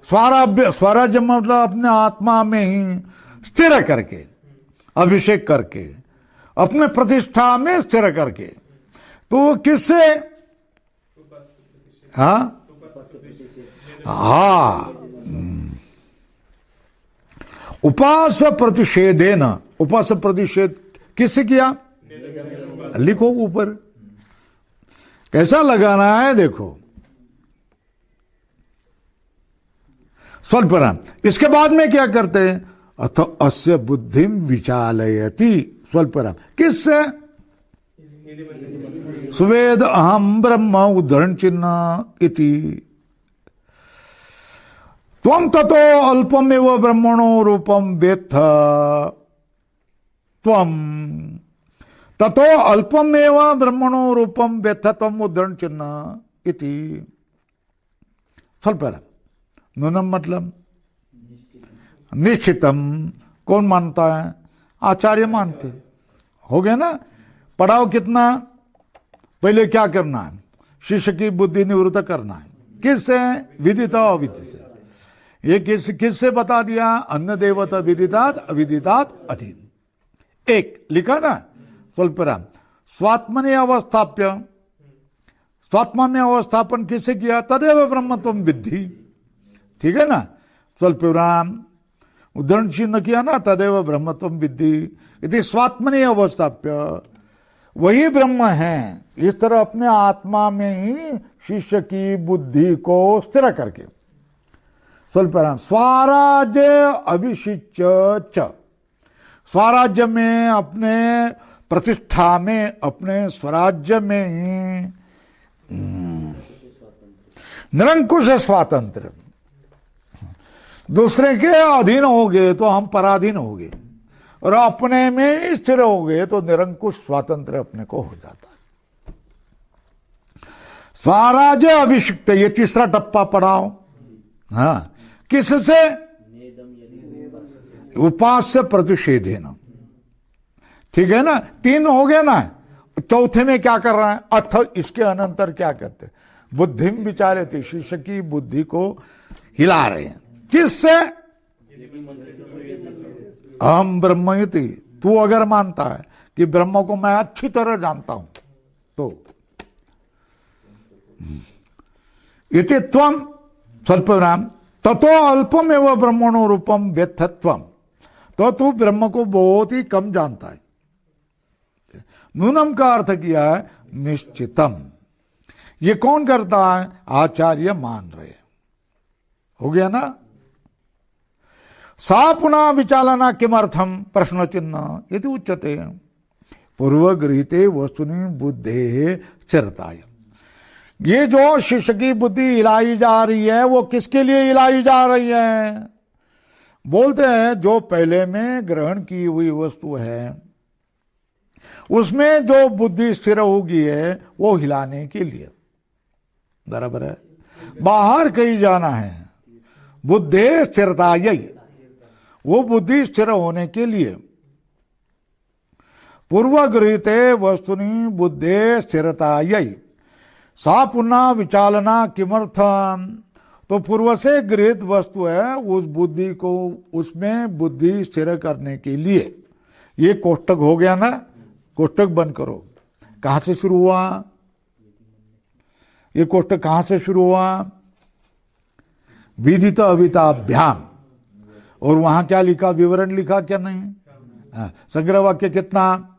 स्वराज्य मतलब अपने आत्मा में ही स्थिर करके, अभिषेक करके, अपने प्रतिष्ठा में स्थिर करके। तो किससे, हाँ हाँ, उपास प्रतिषेधे न, उपास प्रतिषेध किससे किया, लिखो ऊपर कैसा लगाना है, देखो स्वल्पराम। इसके बाद में क्या करते हैं, अथ अस्य बुद्धिम विचालयति स्वल्पराम किससे, सुवेद अहम ब्रह्म उद्धरण चिन्ह इति। त्वं ततो अल्पमेव ब्रह्मणो रूपम वेत्थ, त्वं ततो अल्पमेव ब्रह्मणो रूपम वेत्थ त्वं उद्धरण चिन्ह इति। स्वल्पराम नूनम मतलब निश्चितम, कौन मानता है, आचार्य मानते। हो गया ना, पढ़ाओ कितना, पहले क्या करना है, शिष्य की बुद्धि निवृत्त करना है, किससे, विदिता अविदित से। ये किससे बता दिया, अन्य देवता विदितात अविदितात अधीन। एक लिखा ना स्वल्पराम, स्वात्मने अवस्थाप्य, स्वात्मा में अवस्थापन किससे किया, तदेव ब्रह्मत्वम विद्धि, ठीक है ना। स्वल्पराम उद्धरण चिन्ह किया ना, तदेव ब्रह्मत्वम विद्धि इति स्वात्मने अवस्थाप्य, वही ब्रह्म है। इस तरह अपने आत्मा में ही शिष्य की बुद्धि को स्थिर करके। स्वल्पराम स्वराज्य अभिषिच्य, स्वराज्य में, अपने प्रतिष्ठा में, अपने स्वराज्य में ही निरंकुश स्वातंत्र। दूसरे के अधीन हो गए तो हम पराधीन हो गए, और अपने में ही स्थिर हो गए तो निरंकुश स्वातंत्र अपने को हो जाता है। स्वराज्य अभिषिक्त, ये तीसरा टप्पा पढ़ाओ। हाँ, किससे, उपास्य प्रतिषेधेन, ठीक है ना, तीन हो गए ना। चौथे में क्या कर रहा है, अथ इसके अनंतर क्या करते, बुद्धिम विचारते, शिष्य की बुद्धि को हिला रहे हैं, किससे, अहम ब्रह्म इति। तू अगर मानता है कि ब्रह्म को मैं अच्छी तरह जानता हूं तो इति त्वं स्वल्पराम ततो अल्पमेव ब्रह्मणो रूपम वेत्थत्वम, तो तू ब्रह्म को बहुत ही कम जानता है। नूनम का अर्थ किया है निश्चितम, ये कौन करता है, आचार्य मान रहे हैं। हो गया ना। सा पुनः विचालना किमर्थम प्रश्न चिन्ह यदि उच्यते, पूर्वगृहीते वस्तुनि बुद्धे स्थिरताय। ये जो शिष्य की बुद्धि हिलाई जा रही है, वो किसके लिए हिलाई जा रही है, बोलते हैं जो पहले में ग्रहण की हुई वस्तु है उसमें जो बुद्धि स्थिर होगी है वो हिलाने के लिए, बराबर है। बाहर कहीं जाना है, बुद्धे स्थिरता, यही वो बुद्धि स्थिर होने के लिए। पूर्वगृहीते वस्तुनि बुद्धे स्थिरता यही, सा पुनः विचालना किमर्थम, तो पूर्व से गृहीत वस्तु है, उस बुद्धि को उसमें बुद्धि स्थिर करने के लिए। ये कोष्टक हो गया ना, कोष्टक बंद करो। कहां से शुरू हुआ ये कोष्टक, कहां से शुरू हुआ, विदित अविताभ्याम, और वहां क्या लिखा, विवरण लिखा क्या नहीं, संग्रह वाक्य कितना,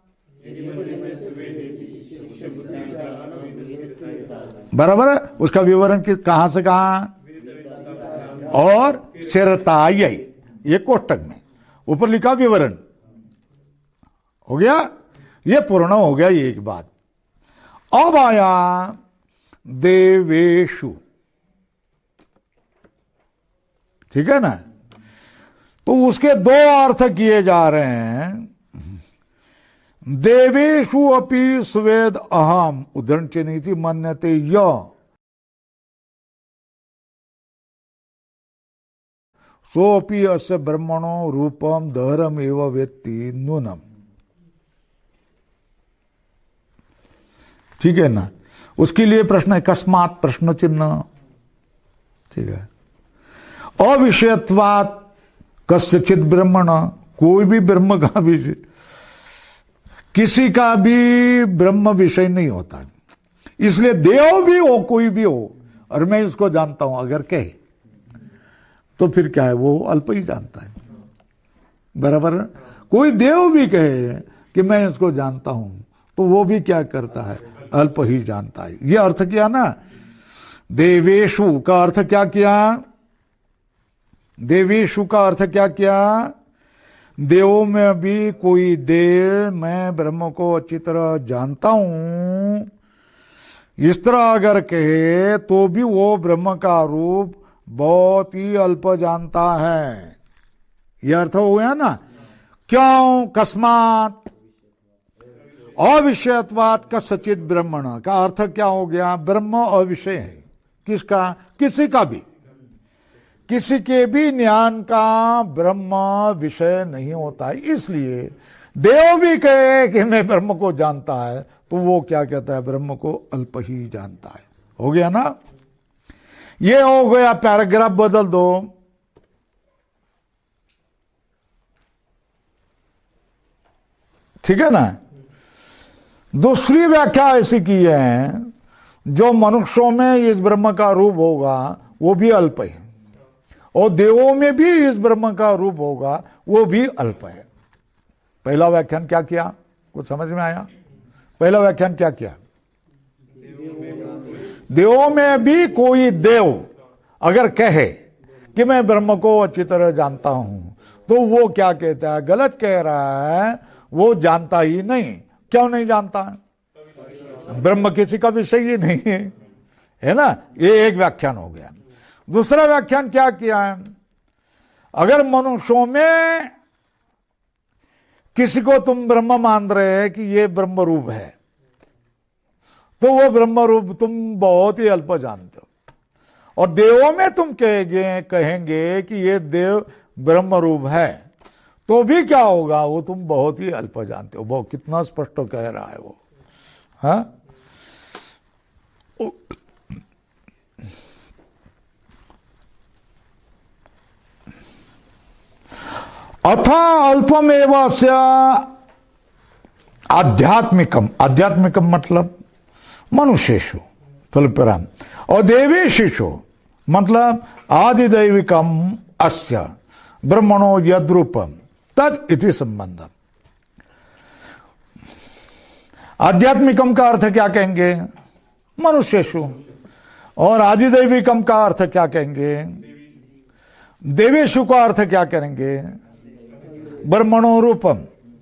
बराबर है। उसका विवरण कहां से कहां, और स्थिरता यही, ये कोष्टक में ऊपर लिखा विवरण। हो गया, ये पूर्ण हो गया एक बात। अब आया देवेशु, ठीक है ना। तो उसके दो अर्थ किए जा रहे हैं। देवेशु अपि स्वेद अहम उद्धरण चिन्ह थी मन्यते य सोपि अस्य ब्रह्मणो रूपम दहरम एव वेत्ति नूनम, ठीक है ना। उसके लिए प्रश्न है कस्मात् प्रश्न चिन्ह, ठीक है। अविषयत्वात् कस्यचित् ब्रह्मण, कोई भी ब्रह्म का विषय, किसी का भी ब्रह्म विषय नहीं होता। इसलिए देव भी हो कोई भी हो और मैं इसको जानता हूं अगर कहे तो फिर क्या है, वो अल्प ही जानता है, बराबर। कोई देव भी कहे कि मैं इसको जानता हूं तो वो भी क्या करता है, अल्प ही जानता है। ये अर्थ किया ना। देवेशु का अर्थ क्या किया, देवेशु का अर्थ क्या किया, देवों में भी कोई देव मैं ब्रह्म को अच्छी तरह जानता हूं, इस तरह अगर कहे तो भी वो ब्रह्म का रूप बहुत ही अल्प जानता है। यह अर्थ हो गया ना। क्यों, कस्मात अविषयत्वात् कस्यचित् ब्रह्मण का अर्थ क्या हो गया, ब्रह्म अविषय है। किसका, किसी का भी, किसी के भी ज्ञान का ब्रह्म विषय नहीं होता है। इसलिए देव भी कहे कि मैं ब्रह्म को जानता है तो वो क्या कहता है, ब्रह्म को अल्प ही जानता है। हो गया ना। ये हो गया, पैराग्राफ बदल दो। ठीक है ना। दूसरी व्याख्या ऐसी की है, जो मनुष्यों में इस ब्रह्म का रूप होगा वो भी अल्प है, और देवों में भी इस ब्रह्म का रूप होगा वो भी अल्प है। पहला व्याख्यान क्या किया, कुछ समझ में आया? पहला व्याख्यान क्या किया, देवों में भी कोई देव अगर कहे कि मैं ब्रह्म को अच्छी तरह जानता हूं तो वो क्या कहता है, गलत कह रहा है, वो जानता ही नहीं। क्यों नहीं जानता है, ब्रह्म किसी का विषय ही नहीं है, है ना। ये एक व्याख्यान हो गया। दूसरा व्याख्यान क्या किया है, अगर मनुष्यों में किसी को तुम ब्रह्म मान रहे हैं कि ये ब्रह्म रूप है तो वो ब्रह्म रूप तुम बहुत ही अल्प जानते हो, और देवों में तुम कहेंगे कि ये देव ब्रह्म रूप है तो भी क्या होगा, वो तुम बहुत ही अल्प जानते हो। वो कितना स्पष्ट कह रहा है वो, हाँ। अथा अल्पमेव अस्य आध्यात्मिकम, आध्यात्मिकम मतलब मनुष्येषु फलपराम, और देवेशेषु मतलब आदिदैविकम अस्य ब्रह्मणो यद्रूपम तद इति संबंधम। आध्यात्मिकम का अर्थ क्या कहेंगे, मनुष्येषु, और आदिदैविकम का अर्थ क्या कहेंगे, देवेशु का अर्थ क्या करेंगे, ब्रह्मणो रूपम,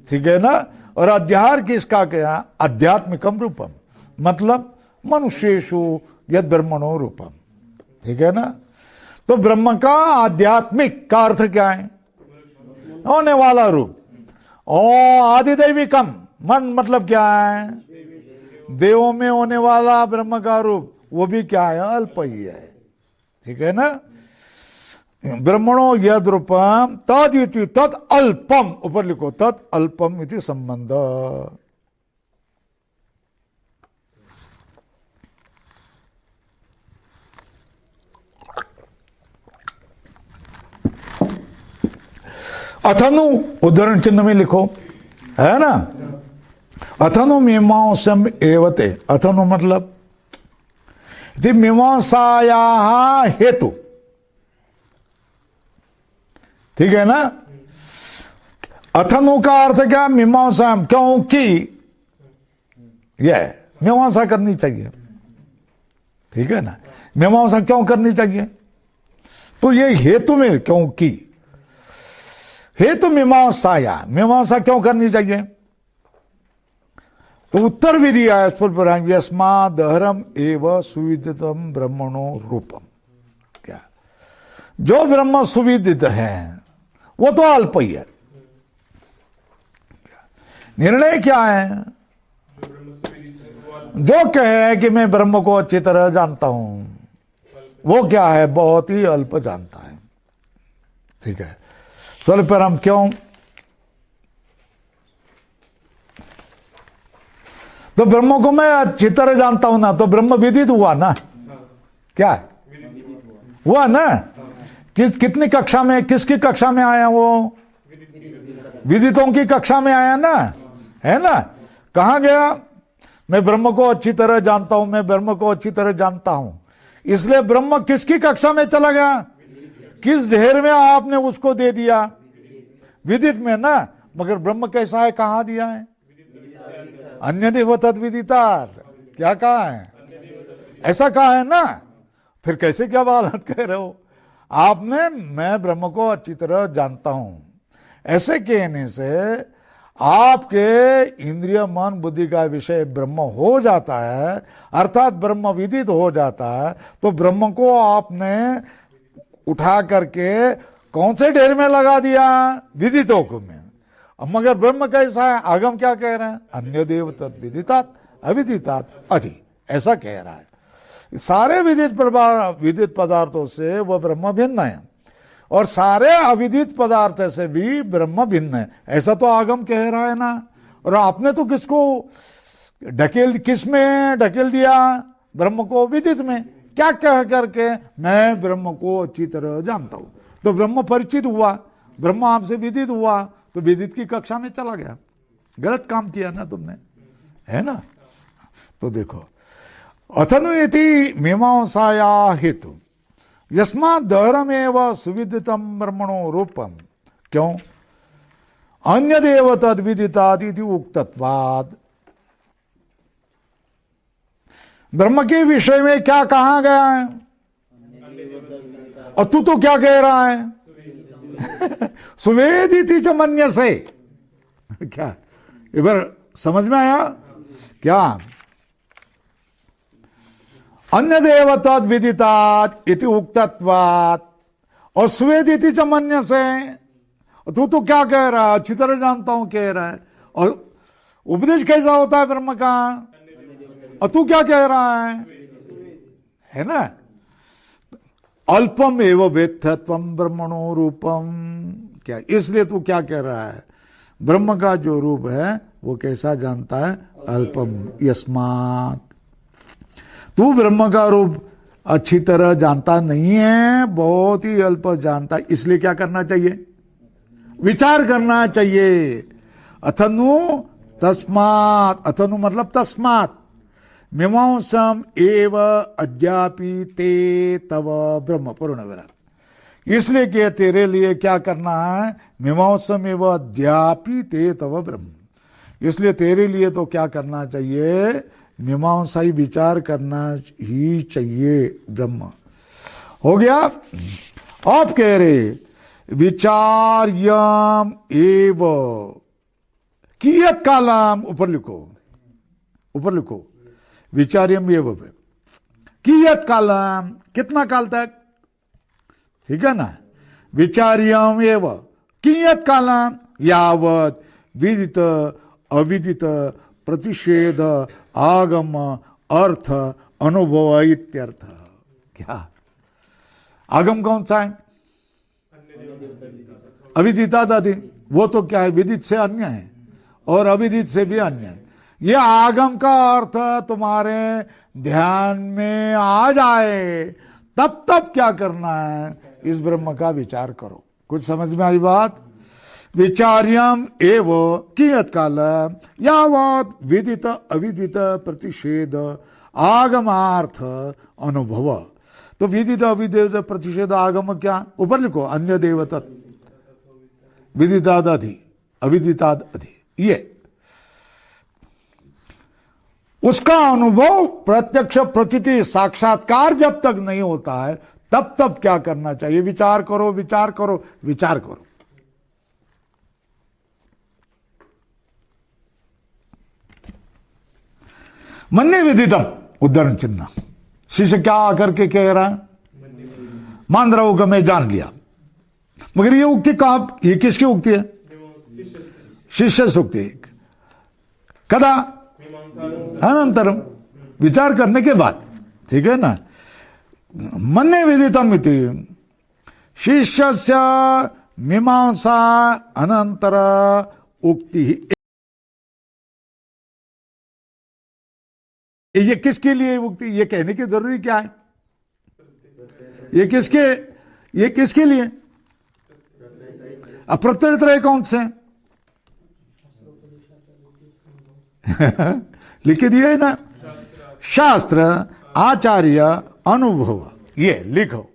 ठीक है ना। और अध्यार किसका क्या, आध्यात्मिकम रूपम मतलब मनुष्येषु यद ब्रह्मणो रूपम, ठीक है ना। तो ब्रह्म का आध्यात्मिक का अर्थ क्या है, होने वाला रूप, और आदिदैविकम मन मतलब क्या है, देवों में होने वाला ब्रह्म का रूप, वो भी क्या है, अल्प ही है, ठीक है ना। ब्रह्मणो यद रूपम तद इति तद अल्पम, ऊपर लिखो तद अल्पम इति संबंध। अथनु उदाहरण चिन्ह में लिखो, है ना। अथनु मीमांसम एवते, अथनु मतलब मीमांसाया हेतु, ठीक है ना। अथनु का अर्थ क्या, मीमांसा, क्योंकि यह मीमांसा करनी चाहिए, ठीक है ना। मीमांसा क्यों करनी चाहिए, तो ये हेतु में, क्योंकि हेतु मीमांसाया, मीमांसा क्यों करनी चाहिए, तो उत्तर भी दिया है स्वल्पराम, यस्मादहरम एव सुविदितम ब्रह्मणो रूपम। क्या जो ब्रह्म सुविदित है वो तो अल्प ही है। निर्णय क्या है? जो कहे कि मैं ब्रह्म को अच्छी तरह जानता हूं, वो क्या है? बहुत ही अल्प जानता है। ठीक है, स्वल्परम क्यों? तो ब्रह्म को मैं अच्छी तरह जानता हूं ना, तो ब्रह्म विदित हुआ ना। क्या हुआ ना? कितनी कक्षा में, किसकी कक्षा में आया? वो विदितों की कक्षा में आया ना, है ना? कहां गया? मैं ब्रह्म को अच्छी तरह जानता हूं, मैं ब्रह्म को अच्छी तरह जानता हूं। इसलिए ब्रह्म किसकी कक्षा में चला गया? किस ढेर में आपने उसको दे दिया? विदित में ना। मगर ब्रह्म कैसा है, कहां दिया है? अन्य देव तद विदितात्। क्या कहा है? ऐसा कहा है ना। फिर कैसे क्या बात कह रहे हो आपने? मैं ब्रह्म को अच्छी तरह जानता हूं, ऐसे कहने से आपके इंद्रिय मन बुद्धि का विषय ब्रह्म हो जाता है, अर्थात ब्रह्म विदित हो जाता है। तो ब्रह्म को आपने उठा करके कौन से ढेर में लगा दिया? विदितों को में। मगर ब्रह्म कैसा है? आगम क्या कह रहे हैं? अन्य देव तत् विदितात् अविदितात् अधि, ऐसा कह रहा है। सारे विदित पदार्थों से वह ब्रह्म भिन्न है, और सारे अविदित पदार्थ से भी ब्रह्म भिन्न है, ऐसा तो आगम कह रहा है ना। और आपने तो किसको किस में ढकेल दिया? ब्रह्म को विदित में। क्या कह करके? मैं ब्रह्म को अच्छी तरह जानता हूं। तो ब्रह्म परिचित हुआ, ब्रह्म आपसे विदित हुआ, तो विदित की कक्षा में चला गया। गलत काम किया ना तुमने, है ना? तो देखो, अथनुयति मीमांसाया हेतु यस्मादहरमेव सुविदितम ब्रह्मणो रूपम। क्यों? अन्य देव तद विदितात् इति उक्तत्वात्। ब्रह्म के विषय में क्या कहा गया है? और तू तो क्या कह रहा है? सुवेदिति च मन्यसे। क्या एक बार समझ में आया क्या? अन्य देव तद विदितात् इति उक्तत्वात्, और सुवेदिति च मन्यसे। तू तो क्या कह रहा है? अच्छी तरह जानता हूं कह रहा है। और उपदेश कैसा होता है ब्रह्म का? और तू क्या कह रहा है ना? अल्पम एव वेत्थत्वम ब्रह्मणो रूपम। क्या इसलिए तू क्या कह रहा है? ब्रह्म का जो रूप है वो कैसा जानता है? अल्पम। यस्मात्, तू ब्रह्म का रूप अच्छी तरह जानता नहीं है, बहुत ही अल्प जानता है। इसलिए क्या करना चाहिए? विचार करना चाहिए। अथनु तस्मात्, अथनु मतलब तस्मात्, मीमांसम एव अद्यापि ते तव ब्रह्म पूर्ण विराट। इसलिए कि तेरे लिए क्या करना है? मीमांसम एव अद्यापि ते तव ब्रह्म। इसलिए तेरे लिए तो क्या करना चाहिए? मीमांसाई विचार करना ही चाहिए। ब्रह्म हो गया। आप कह रहे विचार्यम एव कियत कालम, ऊपर लिखो, ऊपर लिखो, विचार्यम एव कियत कालम, कितना काल तक? ठीक है ना? विचार्यम एव कियत कालम, यावत विदित अविदित प्रतिषेध आगम अर्थ अनुभव इत्यर्थ। क्या आगम कौन सा है? अविदितादि। वो तो क्या है? विदित से अन्य है और अविदित से भी अन्य है। ये आगम का अर्थ तुम्हारे ध्यान में आ जाए तब तब क्या करना है? इस ब्रह्म का विचार करो। कुछ समझ में आई बात? विचार्यम एव कियत काल यावत विदित अविदित प्रतिषेध आगमार्थ अनुभव। तो विदित अविदित प्रतिषेध आगम क्या? ऊपर लिखो, अन्य देव तत् विदिताद अधि अविदिताद अधि। ये उसका अनुभव प्रत्यक्ष प्रतीति साक्षात्कार जब तक नहीं होता है तब तब क्या करना चाहिए? विचार करो, विचार करो, विचार करो। मन्ने विदितम उद्धरण चिन्ह। शिष्य क्या आकर के कह रहा है, मान रहा हूं कि मैं जान लिया। मगर ये उक्ति कहां, ये किसकी उक्ति है? शिष्य सूक्ति। कदा? अनंतरम, विचार करने के बाद, ठीक है ना। मन्ने विदितम इति शिष्यस्य मीमांसा अनंतर उक्ति। ये किसके लिए उक्ति? ये कहने की जरूरी क्या है? ये किसके लिए? अप्रत्यय कौन से लिख दिया है ना, शास्त्र, आचार्य, अनुभव, ये लिखो।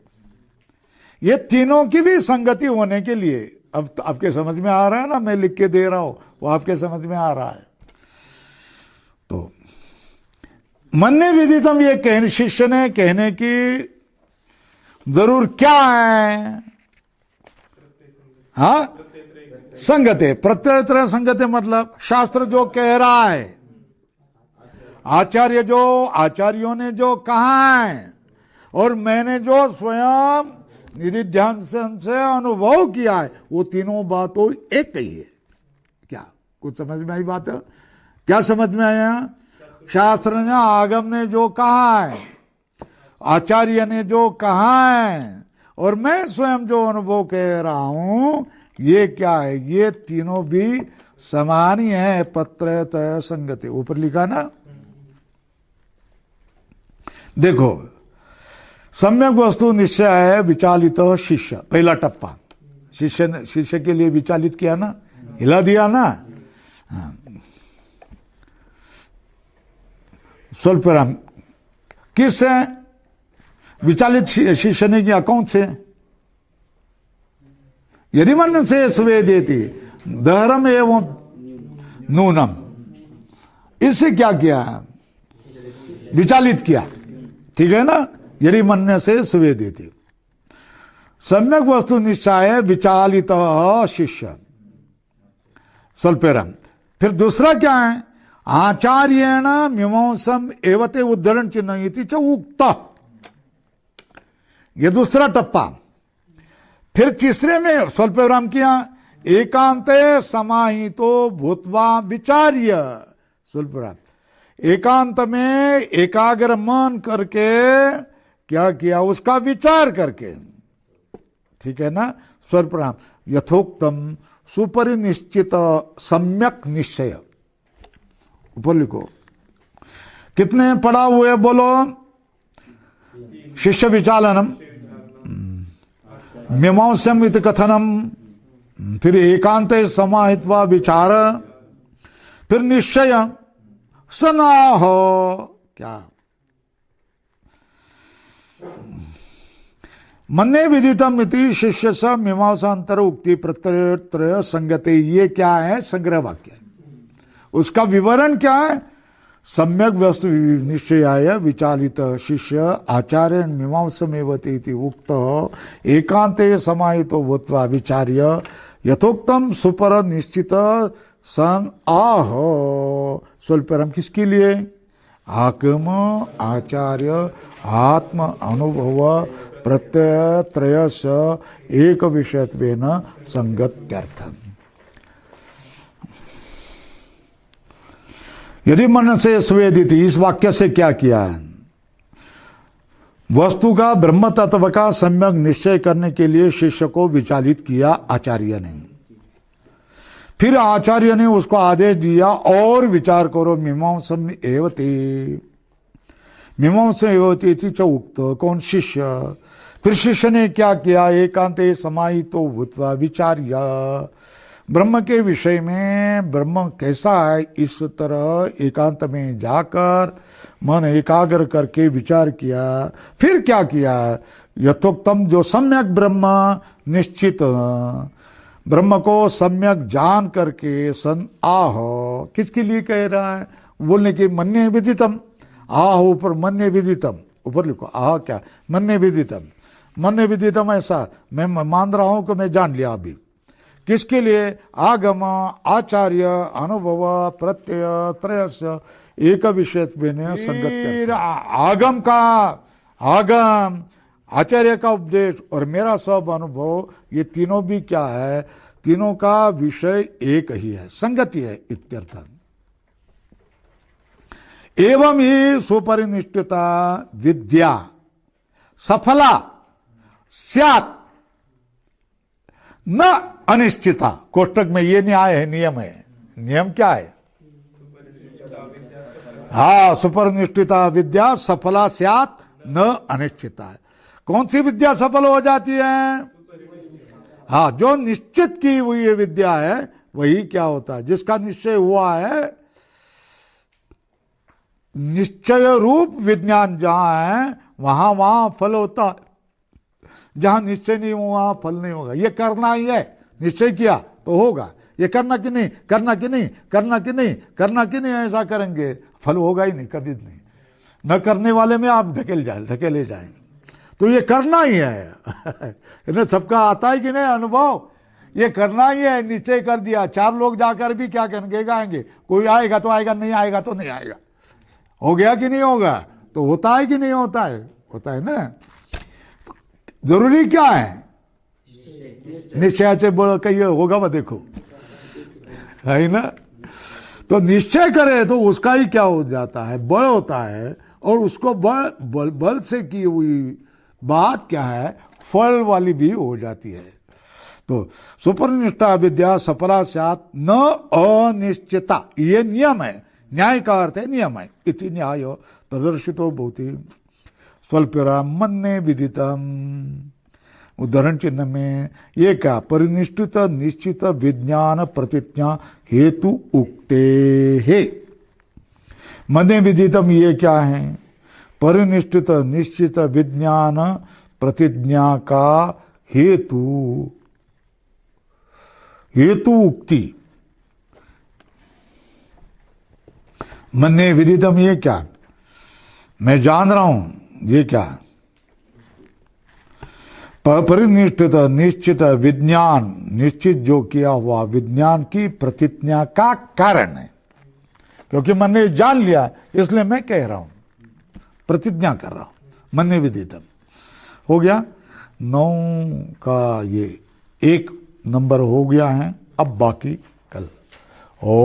ये तीनों की भी संगति होने के लिए, अब आपके समझ में आ रहा है ना, मैं लिख के दे रहा हूं, वो आपके समझ में आ रहा है। तो मन्ने विदितम, ये कहने, शिष्य ने कहने की जरूर क्या है? हाँ, संगते, प्रत्यय संगते मतलब शास्त्र जो कह रहा है, आचार्यों ने जो कहा है, और मैंने जो स्वयं निधिध्यान से अनुभव किया है, वो तीनों बातों एक ही है। क्या कुछ समझ में आई बात है? क्या समझ में आया? शास्त्र ने, आगम ने जो कहा है, आचार्य ने जो कहा है, और मैं स्वयं जो अनुभव कह रहा हूं, ये क्या है? ये तीनों भी समान ही है, प्रत्यय संगति। ऊपर लिखा ना, देखो, सम्यक वस्तु निश्चय है विचालित शिष्य, पहला टप्पा। शिष्य के लिए विचालित किया ना, हिला दिया ना। स्वल्पराम किस है विचालित शिष्य ने किया? कौन से? यदि मन से स्वे देती दहरम एवं नूनम, इससे क्या किया? विचालित किया, ठीक है ना। यदि मन से स्वे देती, सम्यक वस्तु निश्चय विचालित शिष्य, स्वल्पेरम। फिर दूसरा क्या है? आचार्येण मीमांसम एवते उद्धरण चिन्ह इति च उक्त, ये दूसरा टप्पा। फिर तीसरे में स्वल्पविराम किया, एकांते समाहितो भूत्वा विचार्य, स्वल्पविराम, एकांत में एकाग्र मन करके क्या किया? उसका विचार करके, ठीक है ना। स्वल्पविराम, यथोक्तम सुपरिनिश्चित सम्यक निश्चय, ऊपर लिखो। कितने पढ़ा हुए बोलो? शिष्य विचालनम, मीमांसम इति कथनम, फिर एकांत समाहित्वा विचार, फिर निश्चय सनाह, क्या? मन्ने विदितम इति शिष्य स मीमांसांतर उक्ति प्रत्यय संगते, ये क्या है? संग्रह वाक्य। उसका विवरण क्या है? सम्यक वस्तु निश्चयाय विचालित शिष्य आचार्य मीमांसमेवते इति उक्त एकांते समाहितो भूत्वा विचार्य यथोक्तम सुपर निश्चित सन आह। स्वल्परम किसके लिए? आगम, आचार्य, आत्म अनुभव प्रत्यय त्रयस एक विषयत्वेन संगत्यर्थम। यदि मन से स्वेदित, इस वाक्य से क्या किया है? वस्तु का ब्रह्म तत्व का सम्यक निश्चय करने के लिए शिष्य को विचालित किया आचार्य ने। फिर आचार्य ने उसको आदेश दिया और विचार करो। मीमांसम एवते, मीमांसा एवते च उक्त, कौन? शिष्य। फिर शिष्य ने क्या किया? एकांते समाहितो भूत्वा विचार्य, ब्रह्म के विषय में ब्रह्म कैसा है इस तरह एकांत में जाकर मन एकाग्र करके विचार किया। फिर क्या किया? यथोक्तम, जो सम्यक ब्रह्म निश्चित, ब्रह्म को सम्यक जान करके सन आह, किसके लिए कह रहा है? बोलने की मन्ये विदितम, आह ऊपर मन्ये विदितम, ऊपर लिखो। आह क्या? मन्ये विदितम। मन्ये विदितम ऐसा मैं मान रहा हूं कि मैं जान लिया। अभी किसके लिए? आगम आचार्य अनुभव प्रत्यय त्रयस्य एक विषयत्वेन संगत। आगम का आगम, आचार्य का उपदेश और मेरा सब अनुभव, ये तीनों भी क्या है? तीनों का विषय एक ही है, संगति है इत्यर्थ। एवं ही सुपरिनिष्ठिता विद्या सफला स्यात् न अनिश्चिता। कोष्टक में ये न्याय है, नियम है। नियम क्या है? हाँ, सुपरिनिष्ठिता विद्या सफला स्यात् न अनिश्चिता। कौन सी विद्या सफल हो जाती है? हाँ, जो निश्चित की हुई ये विद्या है वही क्या होता है? जिसका निश्चय हुआ है, निश्चय रूप विज्ञान जहां है वहां वहां फल होता है, जहां निश्चय नहीं हुआ वहां फल नहीं होगा। ये करना ही है, निश्चय किया तो होगा। ये करना कि नहीं, करना कि नहीं, करना कि नहीं, करना कि नहीं, ऐसा करेंगे फल होगा ही नहीं, कभी नहीं। न करने वाले में आप ढकेले जाएंगे। तो ये करना ही है इन्हें सबका आता है कि नहीं अनुभव? ये करना ही है, निश्चय कर दिया। 4 लोग जाकर भी क्या करेंगे? गाएंगे, कोई आएगा तो आएगा, नहीं आएगा तो नहीं आएगा। हो गया कि नहीं होगा? तो होता है कि नहीं होता है? होता है ना। तो जरूरी क्या है? निश्चय से बड़ा कहिए होगा, वह देखो है ना। तो निश्चय करे तो उसका ही क्या हो जाता है? बल होता है। और उसको बल से की हुई बात क्या है? फल वाली भी हो जाती है। तो सुपरिनिष्ठा विद्या सफला स्यात् न अनिश्चिता, ये नियम है। न्याय का अर्थ है नियम है। इति न्याय प्रदर्शितो भवति स्वल्पराम मन्ये विदितम। उदाहरण चिन्ह में ये क्या? परिनिष्ठित निश्चित विज्ञान प्रतिज्ञा हेतु उक्ते है। मन्ये विदितम ये क्या है? परिनिष्ठित निश्चित विज्ञान प्रतिज्ञा का हेतु उक्ति। मन्ये विदितम ये क्या? मैं जान रहा हूं, ये क्या? परिनिष्ठित निश्चित विज्ञान, निश्चित जो किया हुआ विज्ञान की प्रतिज्ञा का कारण है। क्योंकि मैंने जान लिया इसलिए मैं कह रहा हूं, प्रतिज्ञा कर रहा हूं। मन्ये विदितम हो गया। 9 का ये 1 नंबर हो गया है। अब बाकी कल। ओ